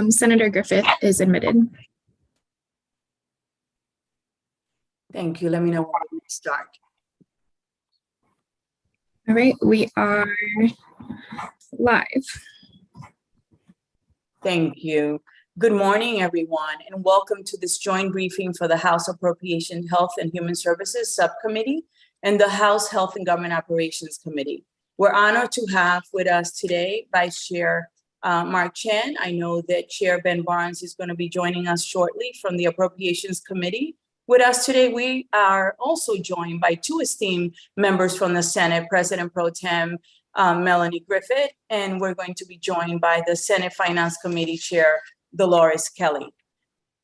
Senator Griffith is admitted. Thank you. Let me know when we start. All right, we are live. Thank you. Good morning, everyone, and welcome to this joint briefing for the House Appropriations, Health and Human Services Subcommittee and the House Health and Government Operations Committee. We're honored to have with us today Vice Chair Mark Chen. I know that Chair Ben Barnes is going to be joining us shortly from the Appropriations Committee. With us today, we are also joined by two esteemed members from the Senate, President Pro Tem Melanie Griffith, and we're going to be joined by the Senate Finance Committee Chair, Dolores Kelly.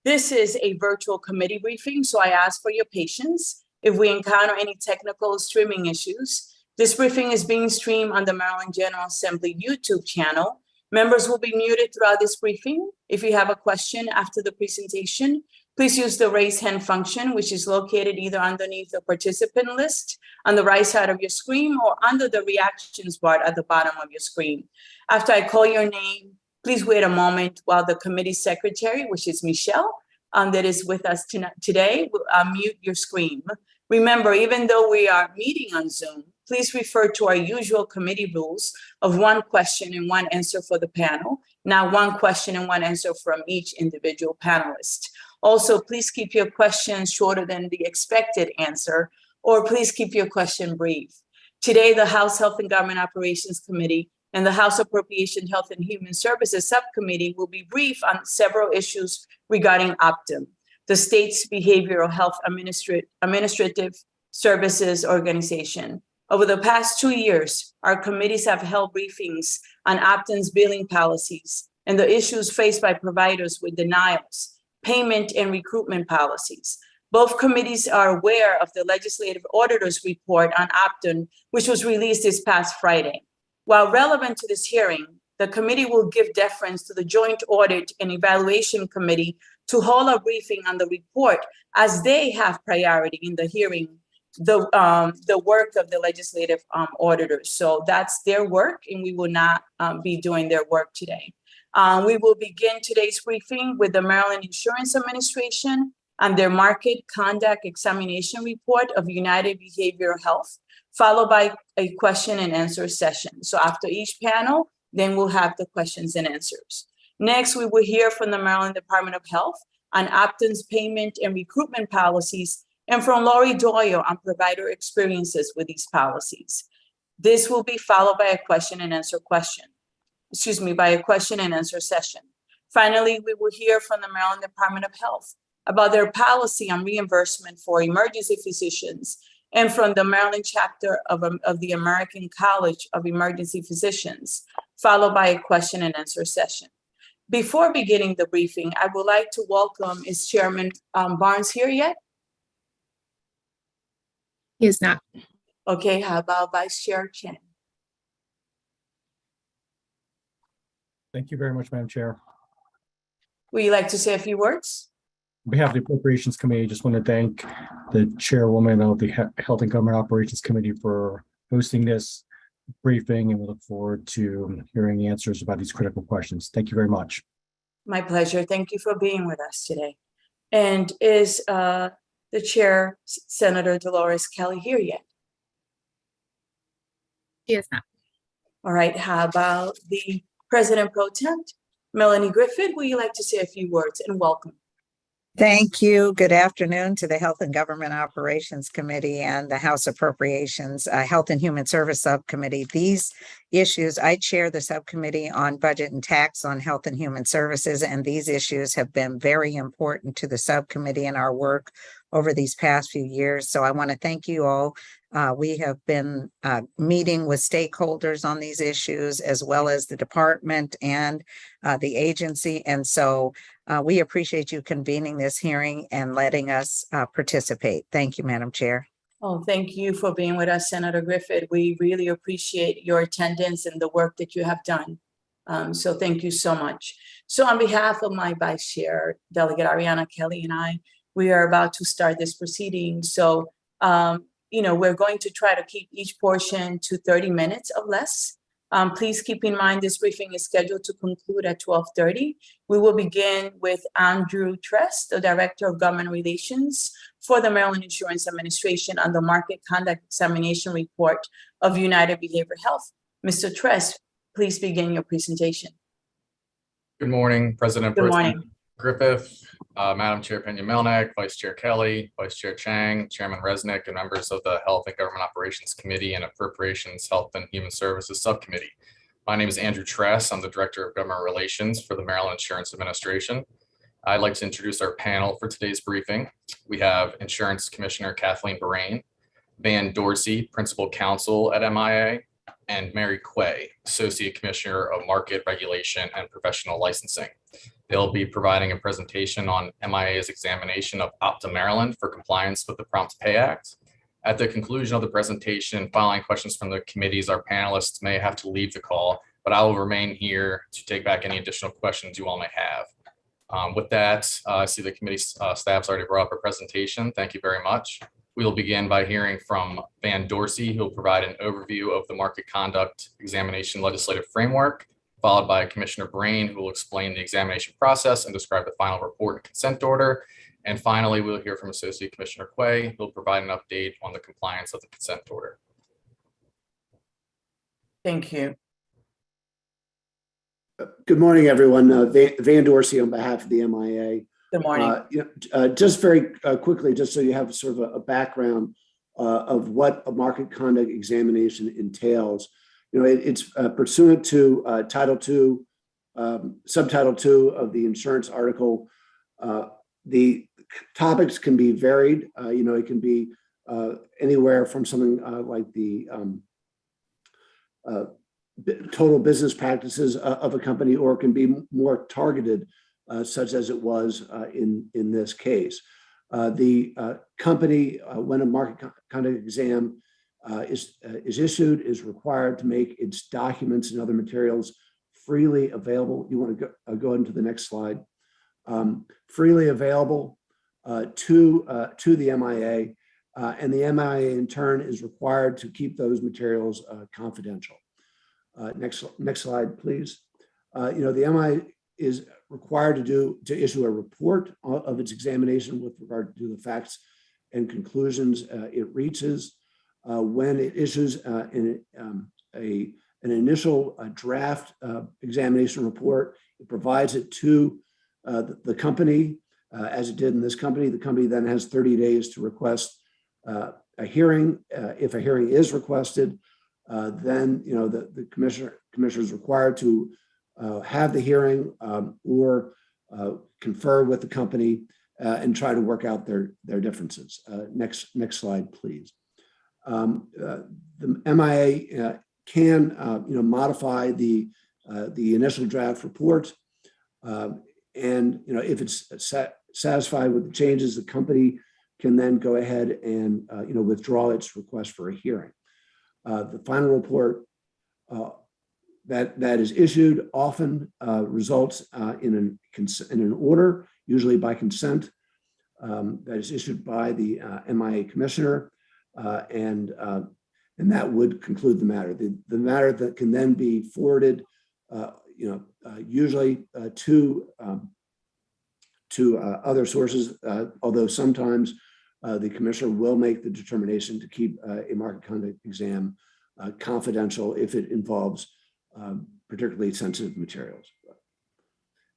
This is a virtual committee briefing, so I ask for your patience if we encounter any technical streaming issues. This briefing is being streamed on the Maryland General Assembly YouTube channel. Members will be muted throughout this briefing. If you have a question after the presentation, please use the raise hand function, which is located either underneath the participant list on the right side of your screen or under the reactions bar at the bottom of your screen. After I call your name, please wait a moment while the committee secretary, which is Michelle, that is with us today, will mute your screen. Remember, even though we are meeting on Zoom, please refer to our usual committee rules of one question and one answer for the panel, not one question and one answer from each individual panelist. Also, please keep your questions shorter than the expected answer, or please keep your question brief. Today, the House Health and Government Operations Committee and the House Appropriations, Health and Human Services Subcommittee will be brief on several issues regarding Optum, the state's behavioral health administrative services organization. Over the past 2 years, our committees have held briefings on Optum's billing policies and the issues faced by providers with denials, payment and recruitment policies. Both committees are aware of the legislative auditor's report on Optum, which was released this past Friday. While relevant to this hearing, the committee will give deference to the Joint Audit and Evaluation Committee to hold a briefing on the report as they have priority in the hearing, the work of the legislative auditors. So that's their work, and we will not be doing their work today. We will begin today's briefing with the Maryland Insurance Administration and their Market Conduct Examination Report of United Behavioral Health, followed by a question and answer session. So after each panel, then we'll have the questions and answers. Next, we will hear from the Maryland Department of Health on Optum's payment and recruitment policies, and from Lori Doyle on provider experiences with these policies. This will be followed by a question and answer session. Finally, we will hear from the Maryland Department of Health about their policy on reimbursement for emergency physicians, and from the Maryland chapter of the American College of Emergency Physicians, followed by a question and answer session. Before beginning the briefing, I would like to welcome, is Chairman Barnes here yet? He is not. Okay, how about Vice Chair Chen? Thank you very much, Madam Chair. Would you like to say a few words? On behalf of the Appropriations Committee, I just want to thank the chairwoman of the Health and Government Operations Committee for hosting this briefing, and we look forward to hearing the answers about these critical questions. Thank you very much. My pleasure. Thank you for being with us today. And is the chair, Senator Dolores Kelly, here yet? He is not. All right, how about the President Pro Tem, Melanie Griffith? Would you like to say a few words, and welcome? Thank you. Good afternoon to the Health and Government Operations Committee and the House Appropriations, Health and Human Service Subcommittee. These issues, I chair the subcommittee on budget and tax on health and human services, and these issues have been very important to the subcommittee and our work over these past few years. So I want to thank you all. We have been meeting with stakeholders on these issues, as well as the department and the agency. And so we appreciate you convening this hearing and letting us participate. Thank you, Madam Chair. Oh, thank you for being with us, Senator Griffith. We really appreciate your attendance and the work that you have done. So thank you so much. So on behalf of my Vice Chair, Delegate Ariana Kelly, and I, we are about to start this proceeding. So, we're going to try to keep each portion to 30 minutes or less. Please keep in mind this briefing is scheduled to conclude at 12:30. We will begin with Andrew Tress, the Director of Government Relations for the Maryland Insurance Administration on the Market Conduct Examination Report of United Behavioral Health. Mr. Tress, please begin your presentation. Good morning, President Good morning. Griffith, Madam Chair Pena-Melnick, Vice Chair Kelly, Vice Chair Chang, Chairman Resnick, and members of the Health and Government Operations Committee and Appropriations, Health and Human Services Subcommittee. My name is Andrew Tress. I'm the Director of Government Relations for the Maryland Insurance Administration. I'd like to introduce our panel for today's briefing. We have Insurance Commissioner Kathleen Borain, Van Dorsey, Principal Counsel at MIA, and Mary Quay, Associate Commissioner of Market Regulation and Professional Licensing. They'll be providing a presentation on MIA's examination of Optum Maryland for compliance with the Prompt Pay Act. At the conclusion of the presentation, following questions from the committees, our panelists may have to leave the call, but I will remain here to take back any additional questions you all may have. With that, I see the committee staff's already brought up a presentation. Thank you very much. We will begin by hearing from Van Dorsey, who will provide an overview of the market conduct examination legislative framework, followed by Commissioner Borain, who will explain the examination process and describe the final report and consent order. And finally, we'll hear from Associate Commissioner Quay, who will provide an update on the compliance of the consent order. Thank you. Good morning, everyone. Van Dorsey on behalf of the MIA. Good morning. Just very quickly, just so you have sort of a background of what a market conduct examination entails. It's pursuant to Title II, Subtitle 2 of the insurance article. The topics can be varied. It can be anywhere from something like the total business practices of a company, or it can be more targeted, such as it was in this case. The company, when a market conduct exam is issued, is required to make its documents and other materials freely available. You want to go into the next slide. Freely available to the MIA, and the MIA in turn is required to keep those materials confidential. Next slide, please. The MIA is required to issue a report of its examination with regard to the facts and conclusions it reaches. When it issues an initial draft examination report, it provides it to the company, as it did in this company. The company then has 30 days to request a hearing. If a hearing is requested, then the commissioner is required to have the hearing or confer with the company and try to work out their differences. Next slide, please. The MIA can modify the initial draft report, and if it's satisfied with the changes, the company can then go ahead and withdraw its request for a hearing. The final report that is issued often results in an order, usually by consent, that is issued by the MIA commissioner, and that would conclude the matter. The matter that can then be forwarded, usually to other sources, although sometimes the commissioner will make the determination to keep a market conduct exam confidential if it involves particularly sensitive materials.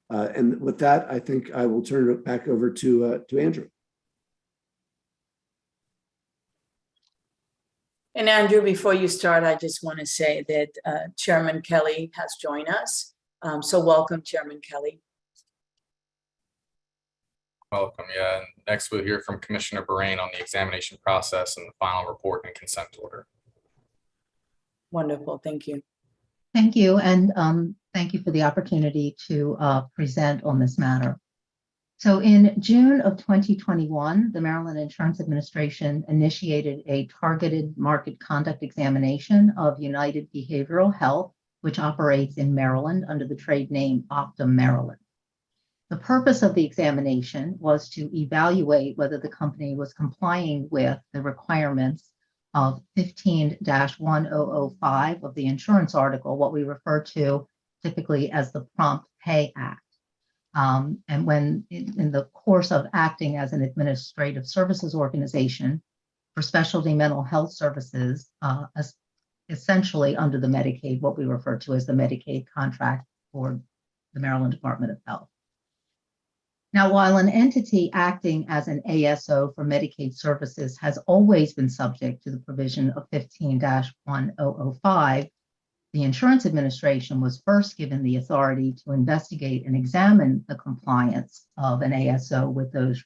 And with that, I think I will turn it back over to Andrew. And Andrew, before you start, I just want to say that Chairman Kelly has joined us. So welcome, Chairman Kelly. Welcome. Yeah. And next, we'll hear from Commissioner Borain on the examination process and the final report and consent order. Wonderful. Thank you. Thank you. And thank you for the opportunity to present on this matter. So in June of 2021, the Maryland Insurance Administration initiated a targeted market conduct examination of United Behavioral Health, which operates in Maryland under the trade name Optum Maryland. The purpose of the examination was to evaluate whether the company was complying with the requirements of 15-1005 of the insurance article, what we refer to typically as the Prompt Pay Act. And when in the course of acting as an administrative services organization for specialty mental health services, essentially under the Medicaid, what we refer to as the Medicaid contract for the Maryland Department of Health. Now, while an entity acting as an ASO for Medicaid services has always been subject to the provision of 15-1005, the Insurance Administration was first given the authority to investigate and examine the compliance of an ASO with those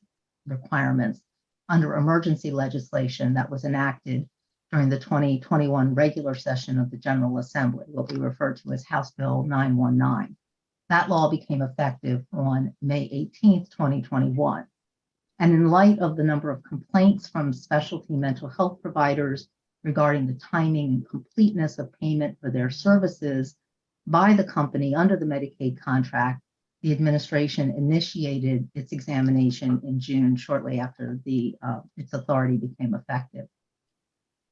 requirements under emergency legislation that was enacted during the 2021 regular session of the General Assembly, what we refer to as House Bill 919. That law became effective on May 18th, 2021. And in light of the number of complaints from specialty mental health providers regarding the timing and completeness of payment for their services by the company under the Medicaid contract, the administration initiated its examination in June, shortly after its authority became effective.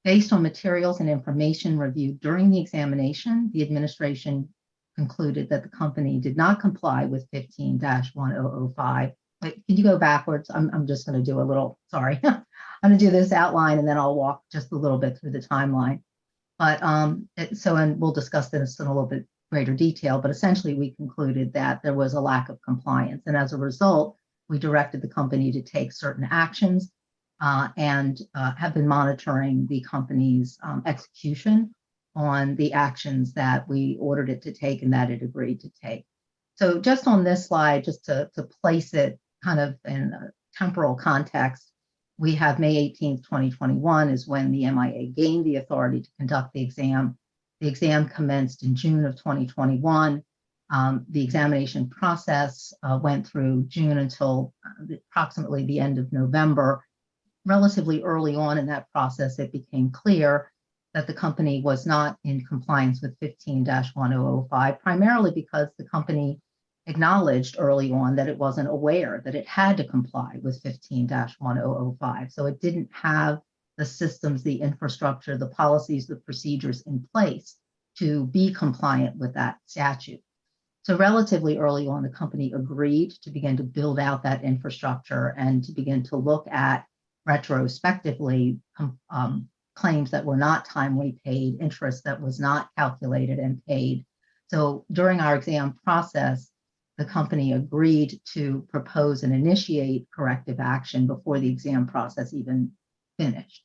Based on materials and information reviewed during the examination, the administration concluded that the company did not comply with 15-1005. Wait, can you go backwards? I'm just going to do a little, sorry. I'm going to do this outline and then I'll walk just a little bit through the timeline. But and we'll discuss this in a little bit greater detail, but essentially we concluded that there was a lack of compliance. And as a result, we directed the company to take certain actions and have been monitoring the company's execution on the actions that we ordered it to take and that it agreed to take. So just on this slide, just to place it kind of in a temporal context, we have May 18th, 2021 is when the MIA gained the authority to conduct the exam. The exam commenced in June of 2021. The examination process went through June until approximately the end of November. Relatively early on in that process, it became clear that the company was not in compliance with 15-1005, primarily because the company acknowledged early on that it wasn't aware that it had to comply with 15-1005. So it didn't have the systems, the infrastructure, the policies, the procedures in place to be compliant with that statute. So relatively early on, the company agreed to begin to build out that infrastructure and to begin to look at retrospectively claims that were not timely paid, interest that was not calculated and paid. So during our exam process, the company agreed to propose and initiate corrective action before the exam process even finished.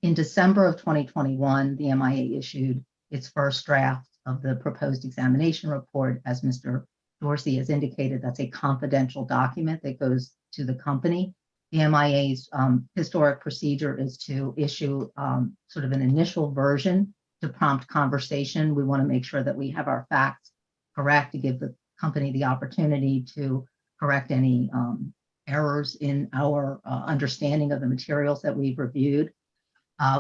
In December of 2021, the MIA issued its first draft of the proposed examination report. As Mr. Dorsey has indicated, that's a confidential document that goes to the company. The MIA's historic procedure is to issue sort of an initial version to prompt conversation. We want to make sure that we have our facts correct to give the company the opportunity to correct any errors in our understanding of the materials that we've reviewed.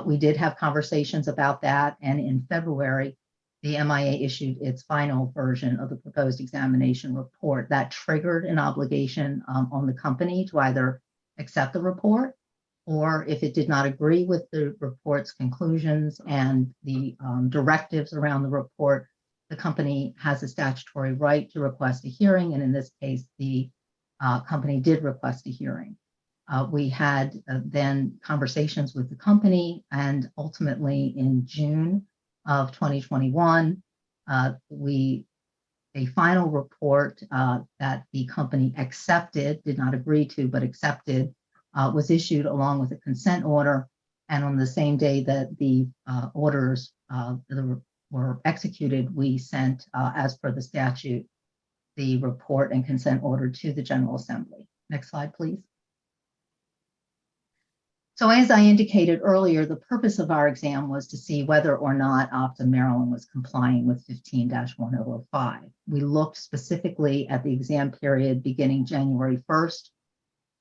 We did have conversations about that, and in February, the MIA issued its final version of the proposed examination report that triggered an obligation on the company to either accept the report, or if it did not agree with the report's conclusions and the directives around the report, the company has a statutory right to request a hearing. And in this case, the company did request a hearing. We had then conversations with the company, and ultimately in June of 2021, a final report that the company accepted, did not agree to, but accepted, was issued along with a consent order. And on the same day that the orders were executed, we sent, as per the statute, the report and consent order to the General Assembly. Next slide, please. So as I indicated earlier, the purpose of our exam was to see whether or not Optum Maryland was complying with 15-1005. We looked specifically at the exam period beginning January 1st,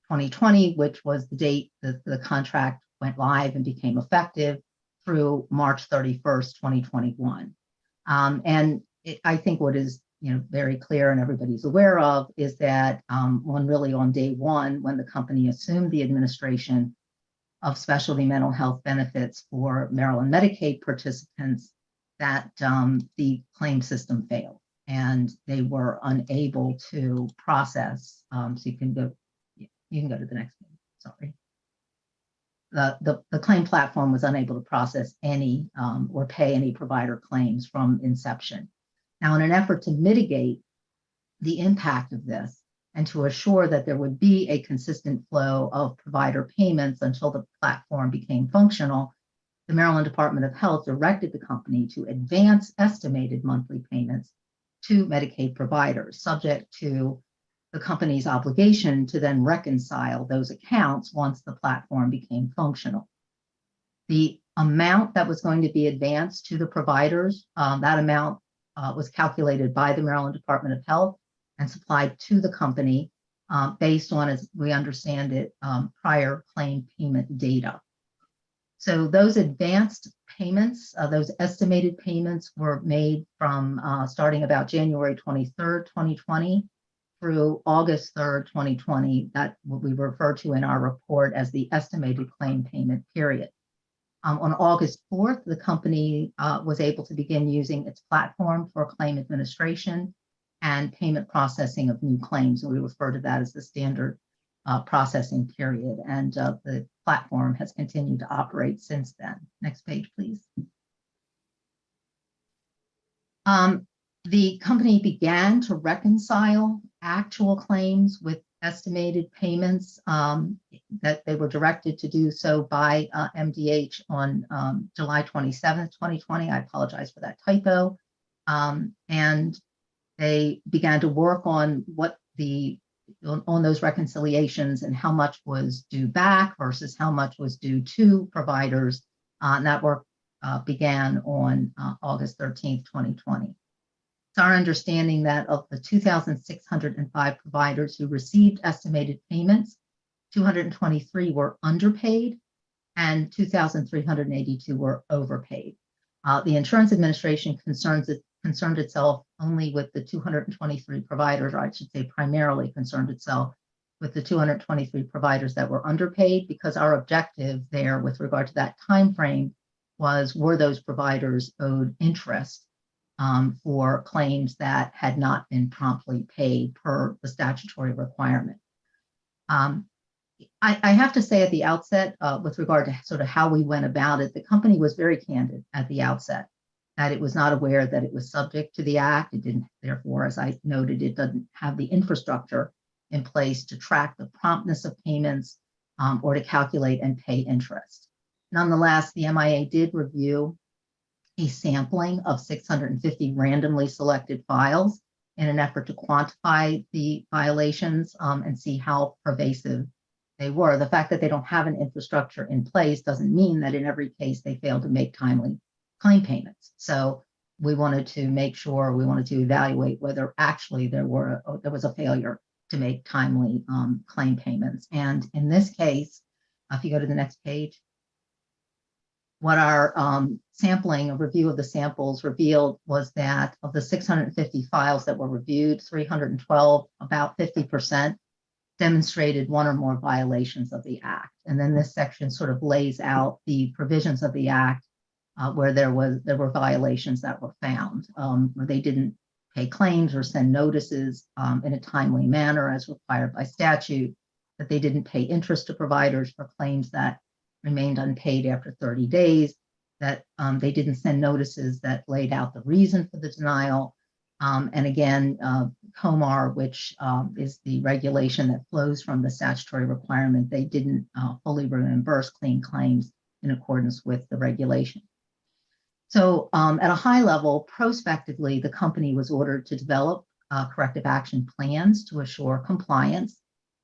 2020, which was the date that the contract went live and became effective, through March 31st, 2021. I think what is very clear and everybody's aware of is that on day one, when the company assumed the administration, of specialty mental health benefits for Maryland Medicaid participants that the claim system failed and they were unable to process. So you can go to the next page, sorry. The claim platform was unable to process any or pay any provider claims from inception. Now, in an effort to mitigate the impact of this and to assure that there would be a consistent flow of provider payments until the platform became functional, the Maryland Department of Health directed the company to advance estimated monthly payments to Medicaid providers, subject to the company's obligation to then reconcile those accounts once the platform became functional. The amount that was going to be advanced to the providers, that amount was calculated by the Maryland Department of Health and supplied to the company based on, as we understand it, prior claim payment data. So those advanced payments, those estimated payments were made from starting about January 23rd, 2020 through August 3rd, 2020, that what we refer to in our report as the estimated claim payment period. On August 4th, the company was able to begin using its platform for claim administration and payment processing of new claims. And we refer to that as the standard processing period. And the platform has continued to operate since then. Next page, please. The company began to reconcile actual claims with estimated payments that they were directed to do so by MDH on July 27th, 2020. I apologize for that typo. And they began to work on on those reconciliations and how much was due back versus how much was due to providers. And that work began on August 13th, 2020. It's our understanding that of the 2,605 providers who received estimated payments, 223 were underpaid and 2,382 were overpaid. The Insurance Administration concerned itself only with the 223 providers, or I should say primarily concerned itself with the 223 providers that were underpaid, because our objective there with regard to that time frame was, were those providers owed interest for claims that had not been promptly paid per the statutory requirement. I have to say at the outset, with regard to sort of how we went about it, the company was very candid at the outset that it was not aware that it was subject to the act. It didn't, therefore, as I noted, it doesn't have the infrastructure in place to track the promptness of payments or to calculate and pay interest. Nonetheless, the MIA did review a sampling of 650 randomly selected files in an effort to quantify the violations and see how pervasive they were. The fact that they don't have an infrastructure in place doesn't mean that in every case they failed to make timely claim payments. So we wanted to make sure, we wanted to evaluate whether actually there was a failure to make timely claim payments. And in this case, if you go to the next page, what our sampling, a review of the samples revealed was that of the 650 files that were reviewed, 312, about 50%, demonstrated one or more violations of the Act. And then this section sort of lays out the provisions of the Act where there were violations that were found, where they didn't pay claims or send notices in a timely manner as required by statute, that they didn't pay interest to providers for claims that remained unpaid after 30 days, that they didn't send notices that laid out the reason for the denial. And again, COMAR, which is the regulation that flows from the statutory requirement, they didn't fully reimburse clean claims in accordance with the regulation. So at a high level, prospectively, the company was ordered to develop corrective action plans to assure compliance.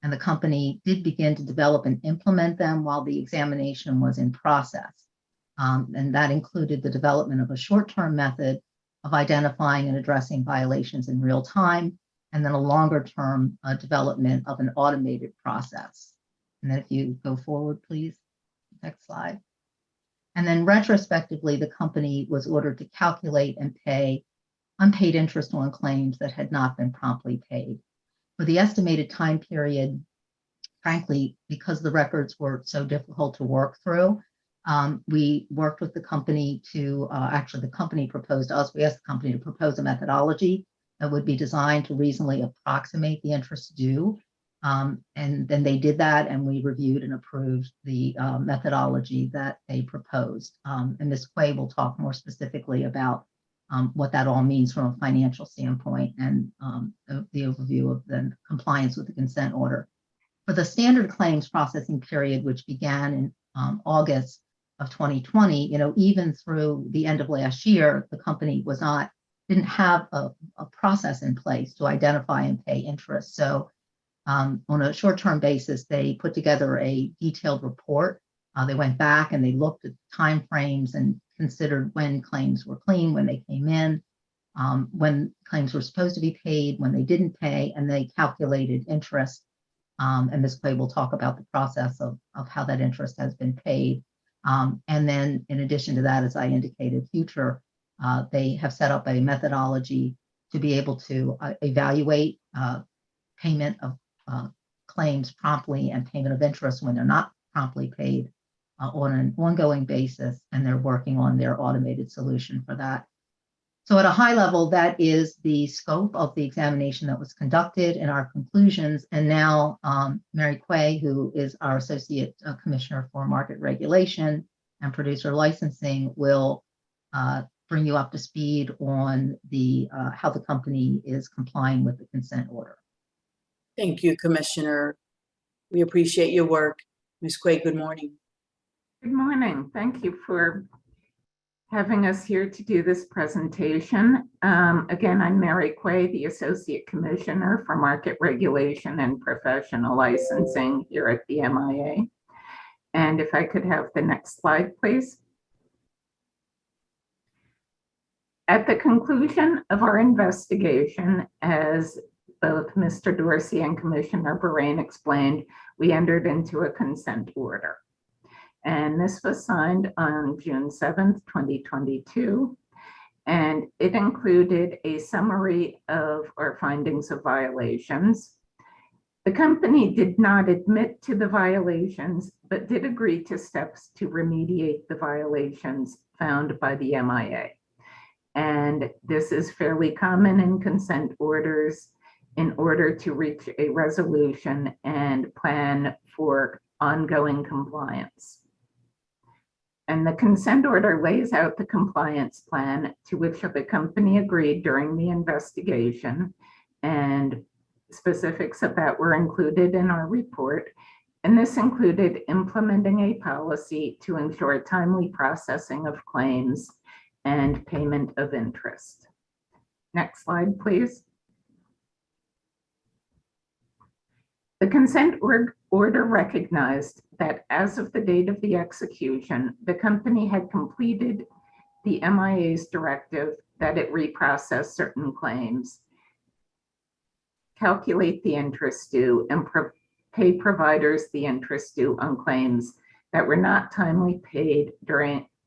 And the company did begin to develop and implement them while the examination was in process. And that included the development of a short-term method of identifying and addressing violations in real time, and then a longer-term development of an automated process. And then if you go forward, please, next slide. And then retrospectively, the company was ordered to calculate and pay unpaid interest on claims that had not been promptly paid. For the estimated time period frankly, because the records were so difficult to work through, we worked with the company to, actually the company proposed to us, we asked the company to propose a methodology that would be designed to reasonably approximate the interest due. And then they did that, and we reviewed and approved the methodology that they proposed. And Ms. Quay will talk more specifically about what that all means from a financial standpoint and the overview of the compliance with the consent order. For the standard claims processing period, which began in August of 2020, even through the end of last year, the company didn't have a process in place to identify and pay interest. So on a short-term basis, they put together a detailed report. They went back and they looked at timeframes and considered when claims were clean, when they came in, when claims were supposed to be paid, when they didn't pay, and they calculated interest. And Ms. Quay will talk about the process of how that interest has been paid. And then in addition to that, as I indicated, they have set up a methodology to be able to evaluate payment of claims promptly and payment of interest when they're not promptly paid on an ongoing basis, and they're working on their automated solution for that. So at a high level, that is the scope of the examination that was conducted and our conclusions. And now Mary Quay, who is our Associate Commissioner for Market Regulation and Producer Licensing, will bring you up to speed on how the company is complying with the consent order. Thank you, Commissioner. We appreciate your work. Ms. Quay, good morning. Good morning. Thank you for having us here to do this presentation. Again, I'm Mary Quay, the Associate Commissioner for Market Regulation and Professional Licensing here at the MIA. And if I could have the next slide, please. At the conclusion of our investigation, as both Mr. Dorsey and Commissioner Bahrain explained, we entered into a consent order. And this was signed on June 7th, 2022. And it included a summary of our findings of violations. The company did not admit to the violations, but did agree to steps to remediate the violations found by the MIA. And this is fairly common in consent orders in order to reach a resolution and plan for ongoing compliance. And the consent order lays out the compliance plan to which the company agreed during the investigation, and specifics of that were included in our report. And this included implementing a policy to ensure timely processing of claims and payment of interest. Next slide, please. The consent order recognized that as of the date of the execution, the company had completed the MIA's directive that it reprocess certain claims, calculate the interest due, and pay providers the interest due on claims that were not timely paid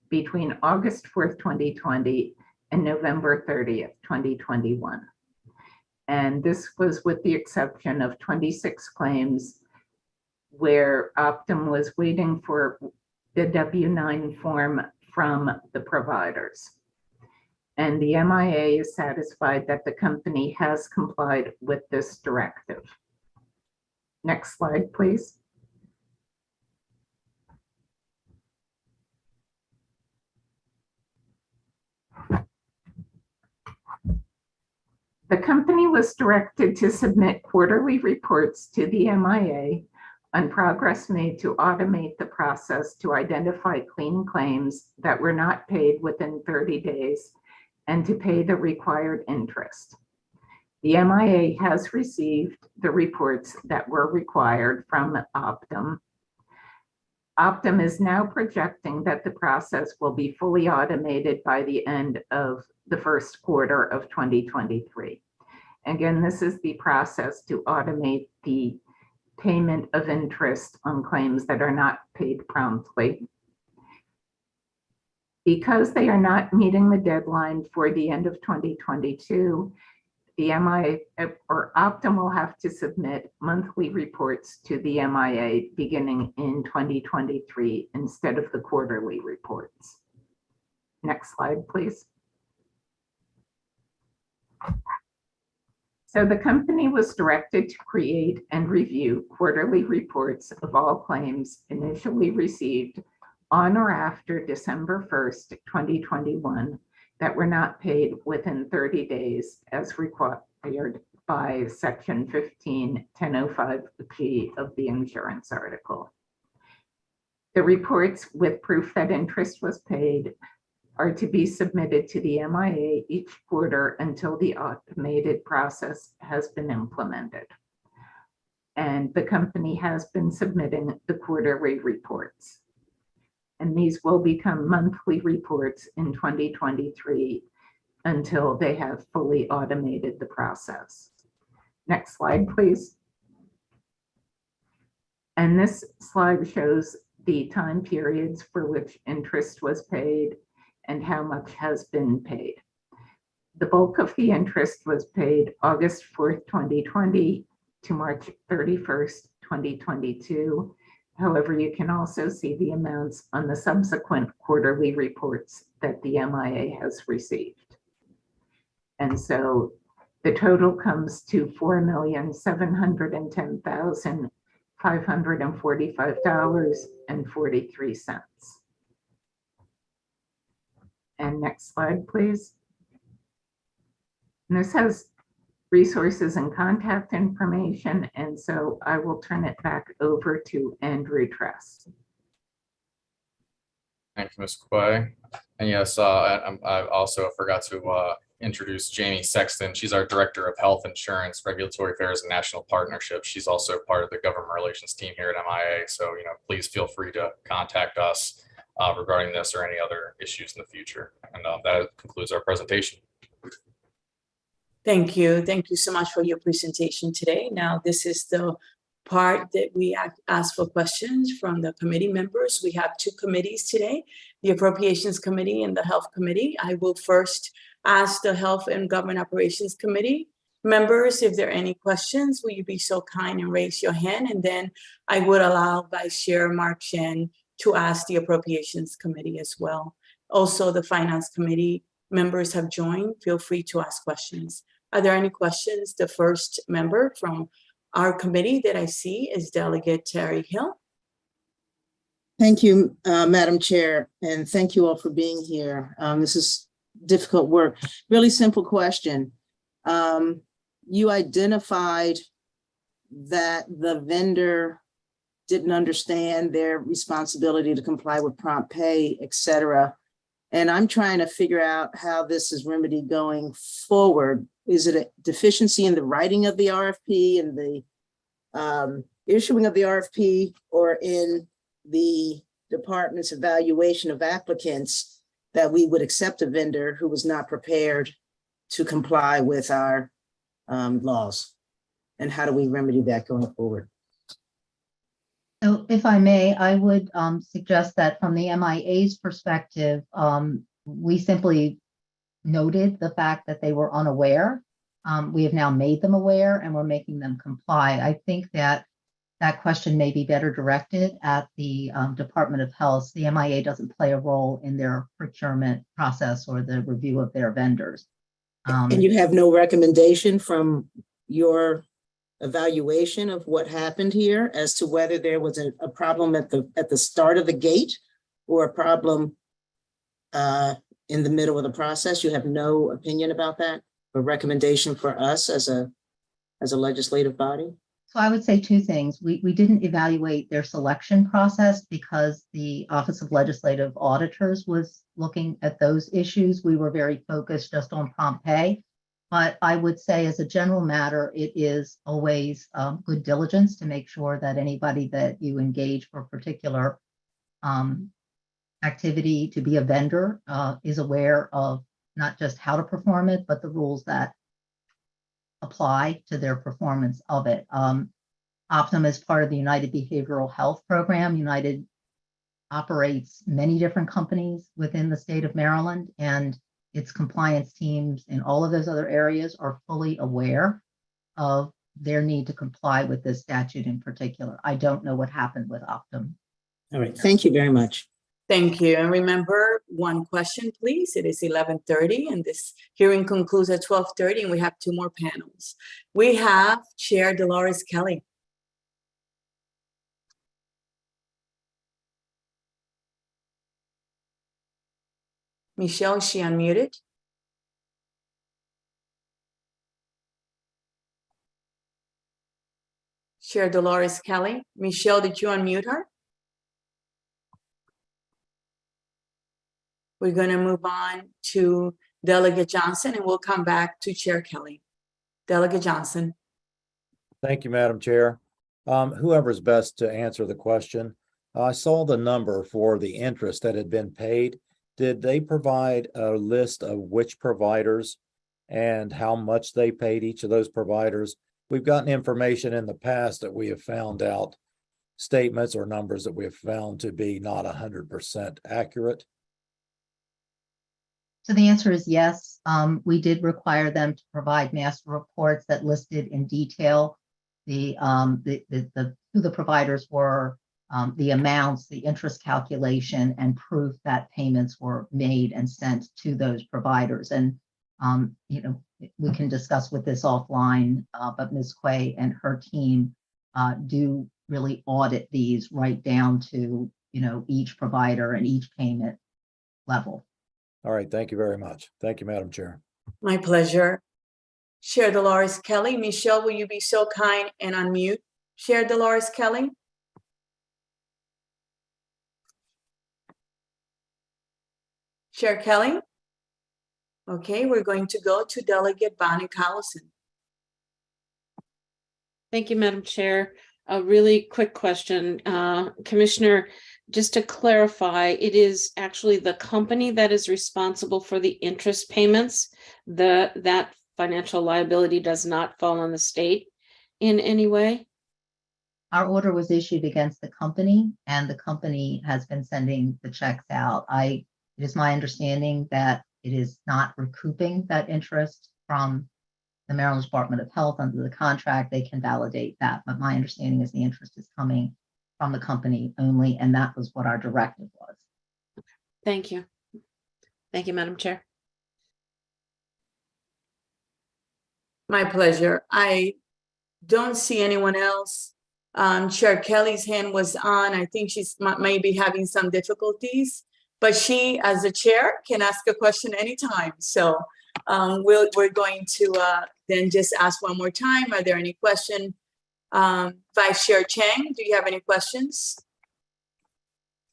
between August 4th, 2020 and November 30th, 2021. And this was with the exception of 26 claims where Optum was waiting for the W-9 form from the providers. And the MIA is satisfied that the company has complied with this directive. Next slide, please. The company was directed to submit quarterly reports to the MIA on progress made to automate the process to identify clean claims that were not paid within 30 days and to pay the required interest. The MIA has received the reports that were required from Optum. Optum is now projecting that the process will be fully automated by the end of the first quarter of 2023. Again, this is the process to automate the payment of interest on claims that are not paid promptly. Because they are not meeting the deadline for the end of 2022, the MIA or Optum will have to submit monthly reports to the MIA beginning in 2023 instead of the quarterly reports. Next slide, please. So the company was directed to create and review quarterly reports of all claims initially received on or after December 1st, 2021 that were not paid within 30 days as required by Section 15-1005G of the insurance article. The reports with proof that interest was paid are to be submitted to the MIA each quarter until the automated process has been implemented. And the company has been submitting the quarterly reports. And these will become monthly reports in 2023 until they have fully automated the process. Next slide, please. And this slide shows the time periods for which interest was paid and how much has been paid. The bulk of the interest was paid August 4th, 2020 to March 31st, 2022. However, you can also see the amounts on the subsequent quarterly reports that the MIA has received. And so the total comes to $4,710,545.43. And next slide, please. And this has resources and contact information, and so I will turn it back over to Andrew Tress. Thank you, Ms. Quay. And yes, I also forgot to introduce Jamie Sexton. She's our Director of Health Insurance, Regulatory Affairs, and National Partnerships. She's also part of the government relations team here at MIA. So, please feel free to contact us regarding this or any other issues in the future. And that concludes our presentation. Thank you. Thank you so much for your presentation today. Now, this is the part that we ask for questions from the committee members. We have two committees today, the Appropriations Committee and the Health Committee. I will first ask the Health and Government Operations Committee members if there are any questions. Will you be so kind and raise your hand? And then I would allow Vice Chair Mark Shen to ask the Appropriations Committee as well. Also, the Finance Committee members have joined. Feel free to ask questions. Are there any questions? The first member from our committee that I see is Delegate Terry Hill. Thank you, Madam Chair, and thank you all for being here. This is difficult work. Really simple question. You identified that the vendor didn't understand their responsibility to comply with prompt pay, et cetera. And I'm trying to figure out how this is remedied going forward. Is it a deficiency in the writing of the RFP and the issuing of the RFP, or in the department's evaluation of applicants that we would accept a vendor who was not prepared to comply with our laws? And how do we remedy that going forward? So if I may, I would suggest that from the MIA's perspective, we simply noted the fact that they were unaware. We have now made them aware and we're making them comply. I think that that question may be better directed at the Department of Health. The MIA doesn't play a role in their procurement process or the review of their vendors. And you have no recommendation from your evaluation of what happened here as to whether there was a problem at the start of the gate or a problem in the middle of the process? You have no opinion about that, a recommendation for us as a legislative body? So I would say two things. We didn't evaluate their selection process because the Office of Legislative Auditors was looking at those issues. We were very focused just on prompt pay. But I would say as a general matter, it is always good diligence to make sure that anybody that you engage for a particular activity to be a vendor is aware of not just how to perform it, but the rules that apply to their performance of it. Optum is part of the United Behavioral Health Program. United operates many different companies within the state of Maryland, and its compliance teams in all of those other areas are fully aware of their need to comply with this statute in particular. I don't know what happened with Optum. All right, thank you very much. Thank you. And remember, one question, please. It is 11:30 and this hearing concludes at 12:30 and we have two more panels. We have Chair Dolores Kelly. Michelle, is she unmuted? Chair Dolores Kelly. Michelle, did you unmute her? We're going to move on to Delegate Johnson and we'll come back to Chair Kelly. Delegate Johnson. Thank you, Madam Chair. Whoever's best to answer the question. I saw the number for the interest that had been paid. Did they provide a list of which providers and how much they paid each of those providers? We've gotten information in the past that we have found out statements or numbers that we have found to be not 100% accurate. So the answer is yes. We did require them to provide master reports that listed in detail who the providers were, the amounts, the interest calculation, and proof that payments were made and sent to those providers. And we can discuss with this offline, but Ms. Quay and her team do really audit these right down to each provider and each payment level. All right, thank you very much. Thank you, Madam Chair. My pleasure. Chair Dolores Kelly. Michelle, will you be so kind and unmute Chair Dolores Kelly? Chair Kelly? Okay, we're going to go to Delegate Bonnie Collison. Thank you, Madam Chair. A really quick question. Commissioner, just to clarify, it is actually the company that is responsible for the interest payments. That financial liability does not fall on the state in any way? Our order was issued against the company, and the company has been sending the checks out. It is my understanding that it is not recouping that interest from the Maryland Department of Health under the contract. They can validate that, but my understanding is the interest is coming from the company only, and that was what our directive was. Thank you. Thank you, Madam Chair. My pleasure. I don't see anyone else. Chair Kelly's hand was on. I think she's maybe having some difficulties, but she, as the chair, can ask a question anytime. So we're going to then just ask one more time. Are there any questions? Vice Chair Chang, do you have any questions?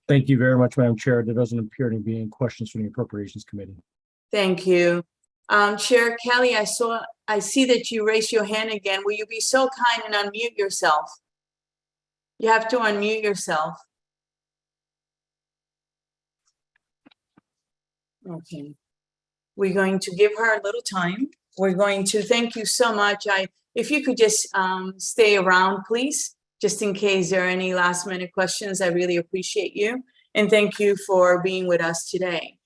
Thank you very much, Madam Chair. There doesn't appear to be any questions from the Appropriations Committee. Thank you. Chair Kelly, I see that you raised your hand again. Will you be so kind and unmute yourself? You have to unmute yourself. Okay. We're going to give her a little time. We're going to thank you so much. If you could just stay around, please, just in case there are any last minute questions. I really appreciate you. And thank you for being with us today.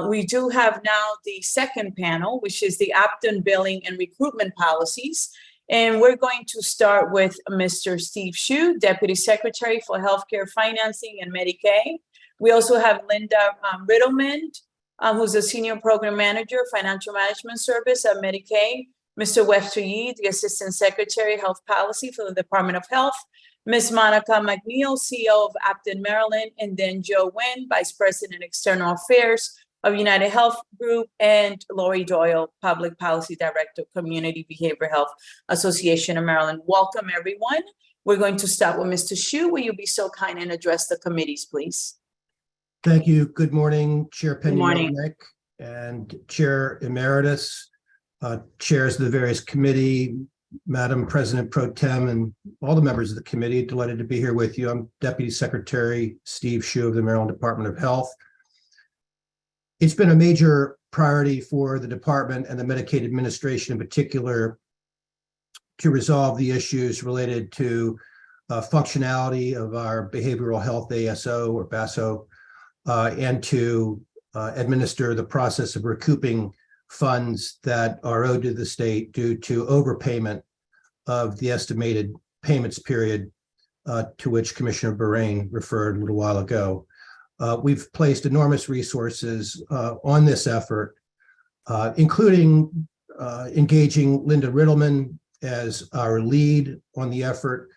We do have now the second panel, which is the Optum billing and recruitment policies. And we're going to start with Mr. Steve Hsu, Deputy Secretary for Healthcare Financing and Medicaid. We also have Linda Riddleman, who's a Senior Program Manager, Financial Management Service at Medicaid. Mr. Webster Yee, the Assistant Secretary, Health Policy for the Department of Health. Ms. Monica McNeil, CEO of Optum Maryland, and then Joe Nguyen, Vice President, External Affairs of United Health Group, and Lori Doyle, Public Policy Director, Community Behavioral Health Association of Maryland. Welcome, everyone. We're going to start with Mr. Hsu. Will you be so kind and address the committees, please? Thank you. Good morning, Chair Good morning. Penny and Chair Emeritus, chairs of the various committee, Madam President Pro Tem, and all the members of the committee. Delighted to be here with you. I'm Deputy Secretary Steve Hsu of the Maryland Department of Health. It's been a major priority for the department and the Medicaid administration in particular to resolve the issues related to functionality of our behavioral health ASO or BASO and to administer the process of recouping funds that are owed to the state due to overpayment of the estimated payments period to which Commissioner Bahrain referred a little while ago. We've placed enormous resources on this effort, including engaging Linda Riddleman as our lead on the effort.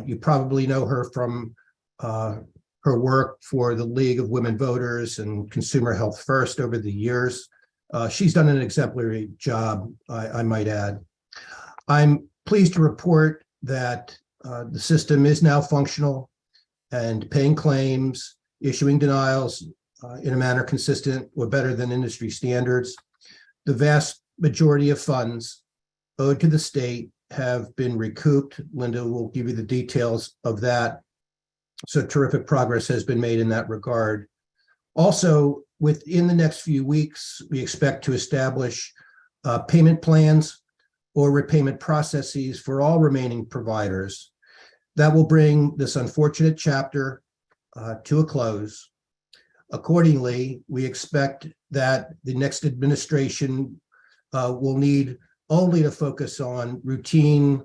You probably know her from her work for the League of Women Voters and Consumer Health First over the years. She's done an exemplary job, I might add. I'm pleased to report that the system is now functional and paying claims, issuing denials in a manner consistent or better than industry standards. The vast majority of funds owed to the state have been recouped. Linda will give you the details of that. So terrific progress has been made in that regard. Also, within the next few weeks, we expect to establish payment plans or repayment processes for all remaining providers. That will bring this unfortunate chapter to a close. Accordingly, we expect that the next administration will need only to focus on routine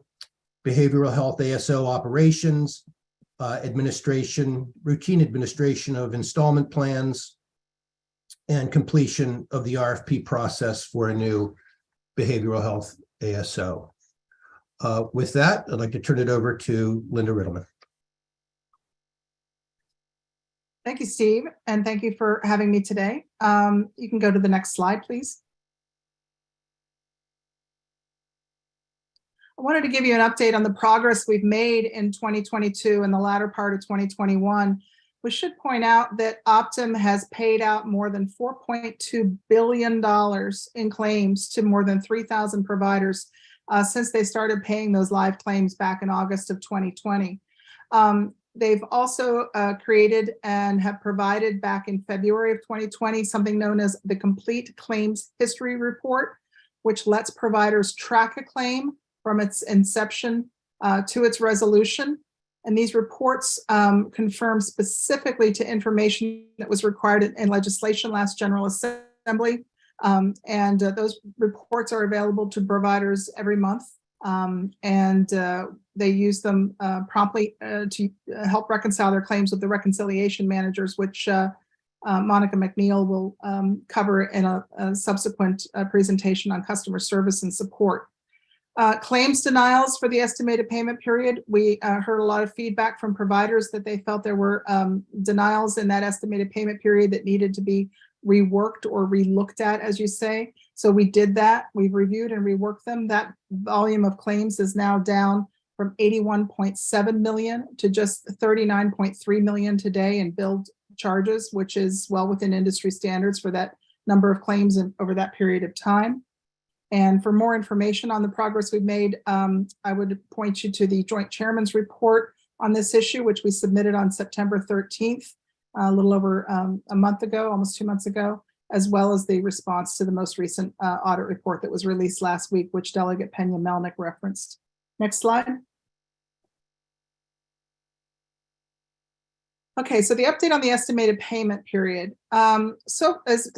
behavioral health ASO operations, routine administration of installment plans, and completion of the RFP process for a new behavioral health ASO. With that, I'd like to turn it over to Linda Riddleman. Thank you, Steve, and thank you for having me today. You can go to the next slide, please. I wanted to give you an update on the progress we've made in 2022 and the latter part of 2021. We should point out that Optum has paid out more than $4.2 billion in claims to more than 3,000 providers since they started paying those live claims back in August of 2020. They've also created and have provided back in February of 2020 something known as the Complete Claims History Report, which lets providers track a claim from its inception to its resolution. And these reports confirm specifically to information that was required in legislation last General Assembly. Those reports are available to providers every month. They use them promptly to help reconcile their claims with the reconciliation managers, which Monica McNeil will cover in a subsequent presentation on customer service and support. Claims denials for the estimated payment period. We heard a lot of feedback from providers that they felt there were denials in that estimated payment period that needed to be reworked or relooked at, as you say. So we did that. We've reviewed and reworked them. That volume of claims is now down from 81.7 million to just 39.3 million today in billed charges, which is well within industry standards for that number of claims over that period of time. And for more information on the progress we've made, I would point you to the Joint Chairman's report on this issue, which we submitted on September 13th, a little over a month ago, almost 2 months ago, as well as the response to the most recent audit report that was released last week, which Delegate Pena-Melnick referenced. Next slide. Okay, so the update on the estimated payment period. So as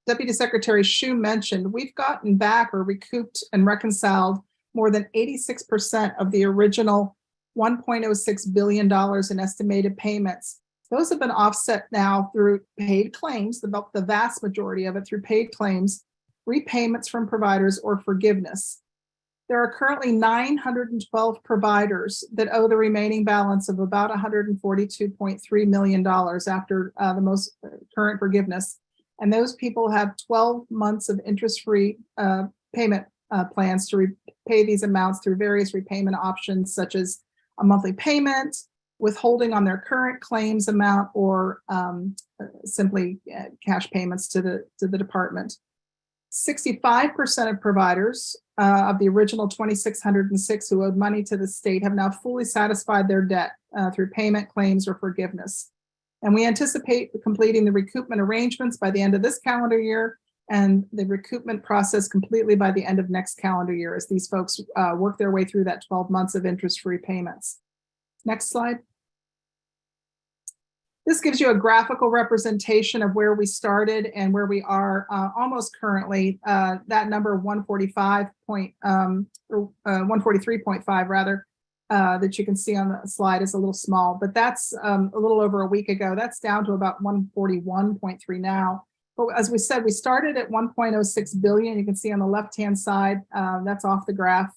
Deputy Secretary Hsu mentioned, we've gotten back or recouped and reconciled more than 86% of the original $1.06 billion in estimated payments. Those have been offset now through paid claims, the vast majority of it through paid claims, repayments from providers, or forgiveness. There are currently 912 providers that owe the remaining balance of about $142.3 million after the most current forgiveness. And those people have 12 months of interest-free payment plans to repay these amounts through various repayment options, such as a monthly payment, withholding on their current claims amount, or simply cash payments to the department. 65% of providers of the original 2,606 who owed money to the state have now fully satisfied their debt through payment, claims, or forgiveness. And we anticipate completing the recoupment arrangements by the end of this calendar year and the recoupment process completely by the end of next calendar year as these folks work their way through that 12 months of interest-free payments. Next slide. This gives you a graphical representation of where we started and where we are almost currently. That number 143.5 rather, that you can see on the slide is a little small, but that's a little over a week ago. That's down to about 141.3 now. But as we said, we started at 1.06 billion. You can see on the left-hand side, that's off the graph.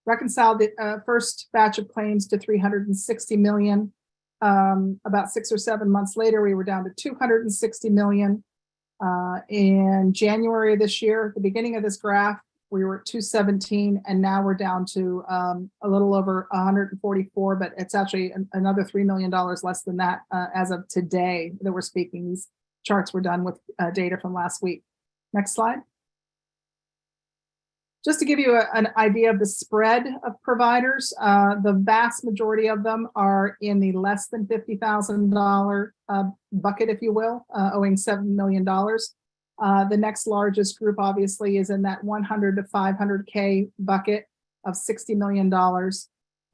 Reconciled the first batch of claims to 360 million. About 6 or 7 months later, we were down to 260 million. In January of this year, at the beginning of this graph, we were at 217, and now we're down to a little over 144, but it's actually another $3 million less than that as of today that we're speaking. These charts were done with data from last week. Next slide. Just to give you an idea of the spread of providers, the vast majority of them are in the less than $50,000 bucket, if you will, owing $7 million. The next largest group, obviously, is in that 100 to 500K bucket of $60 million.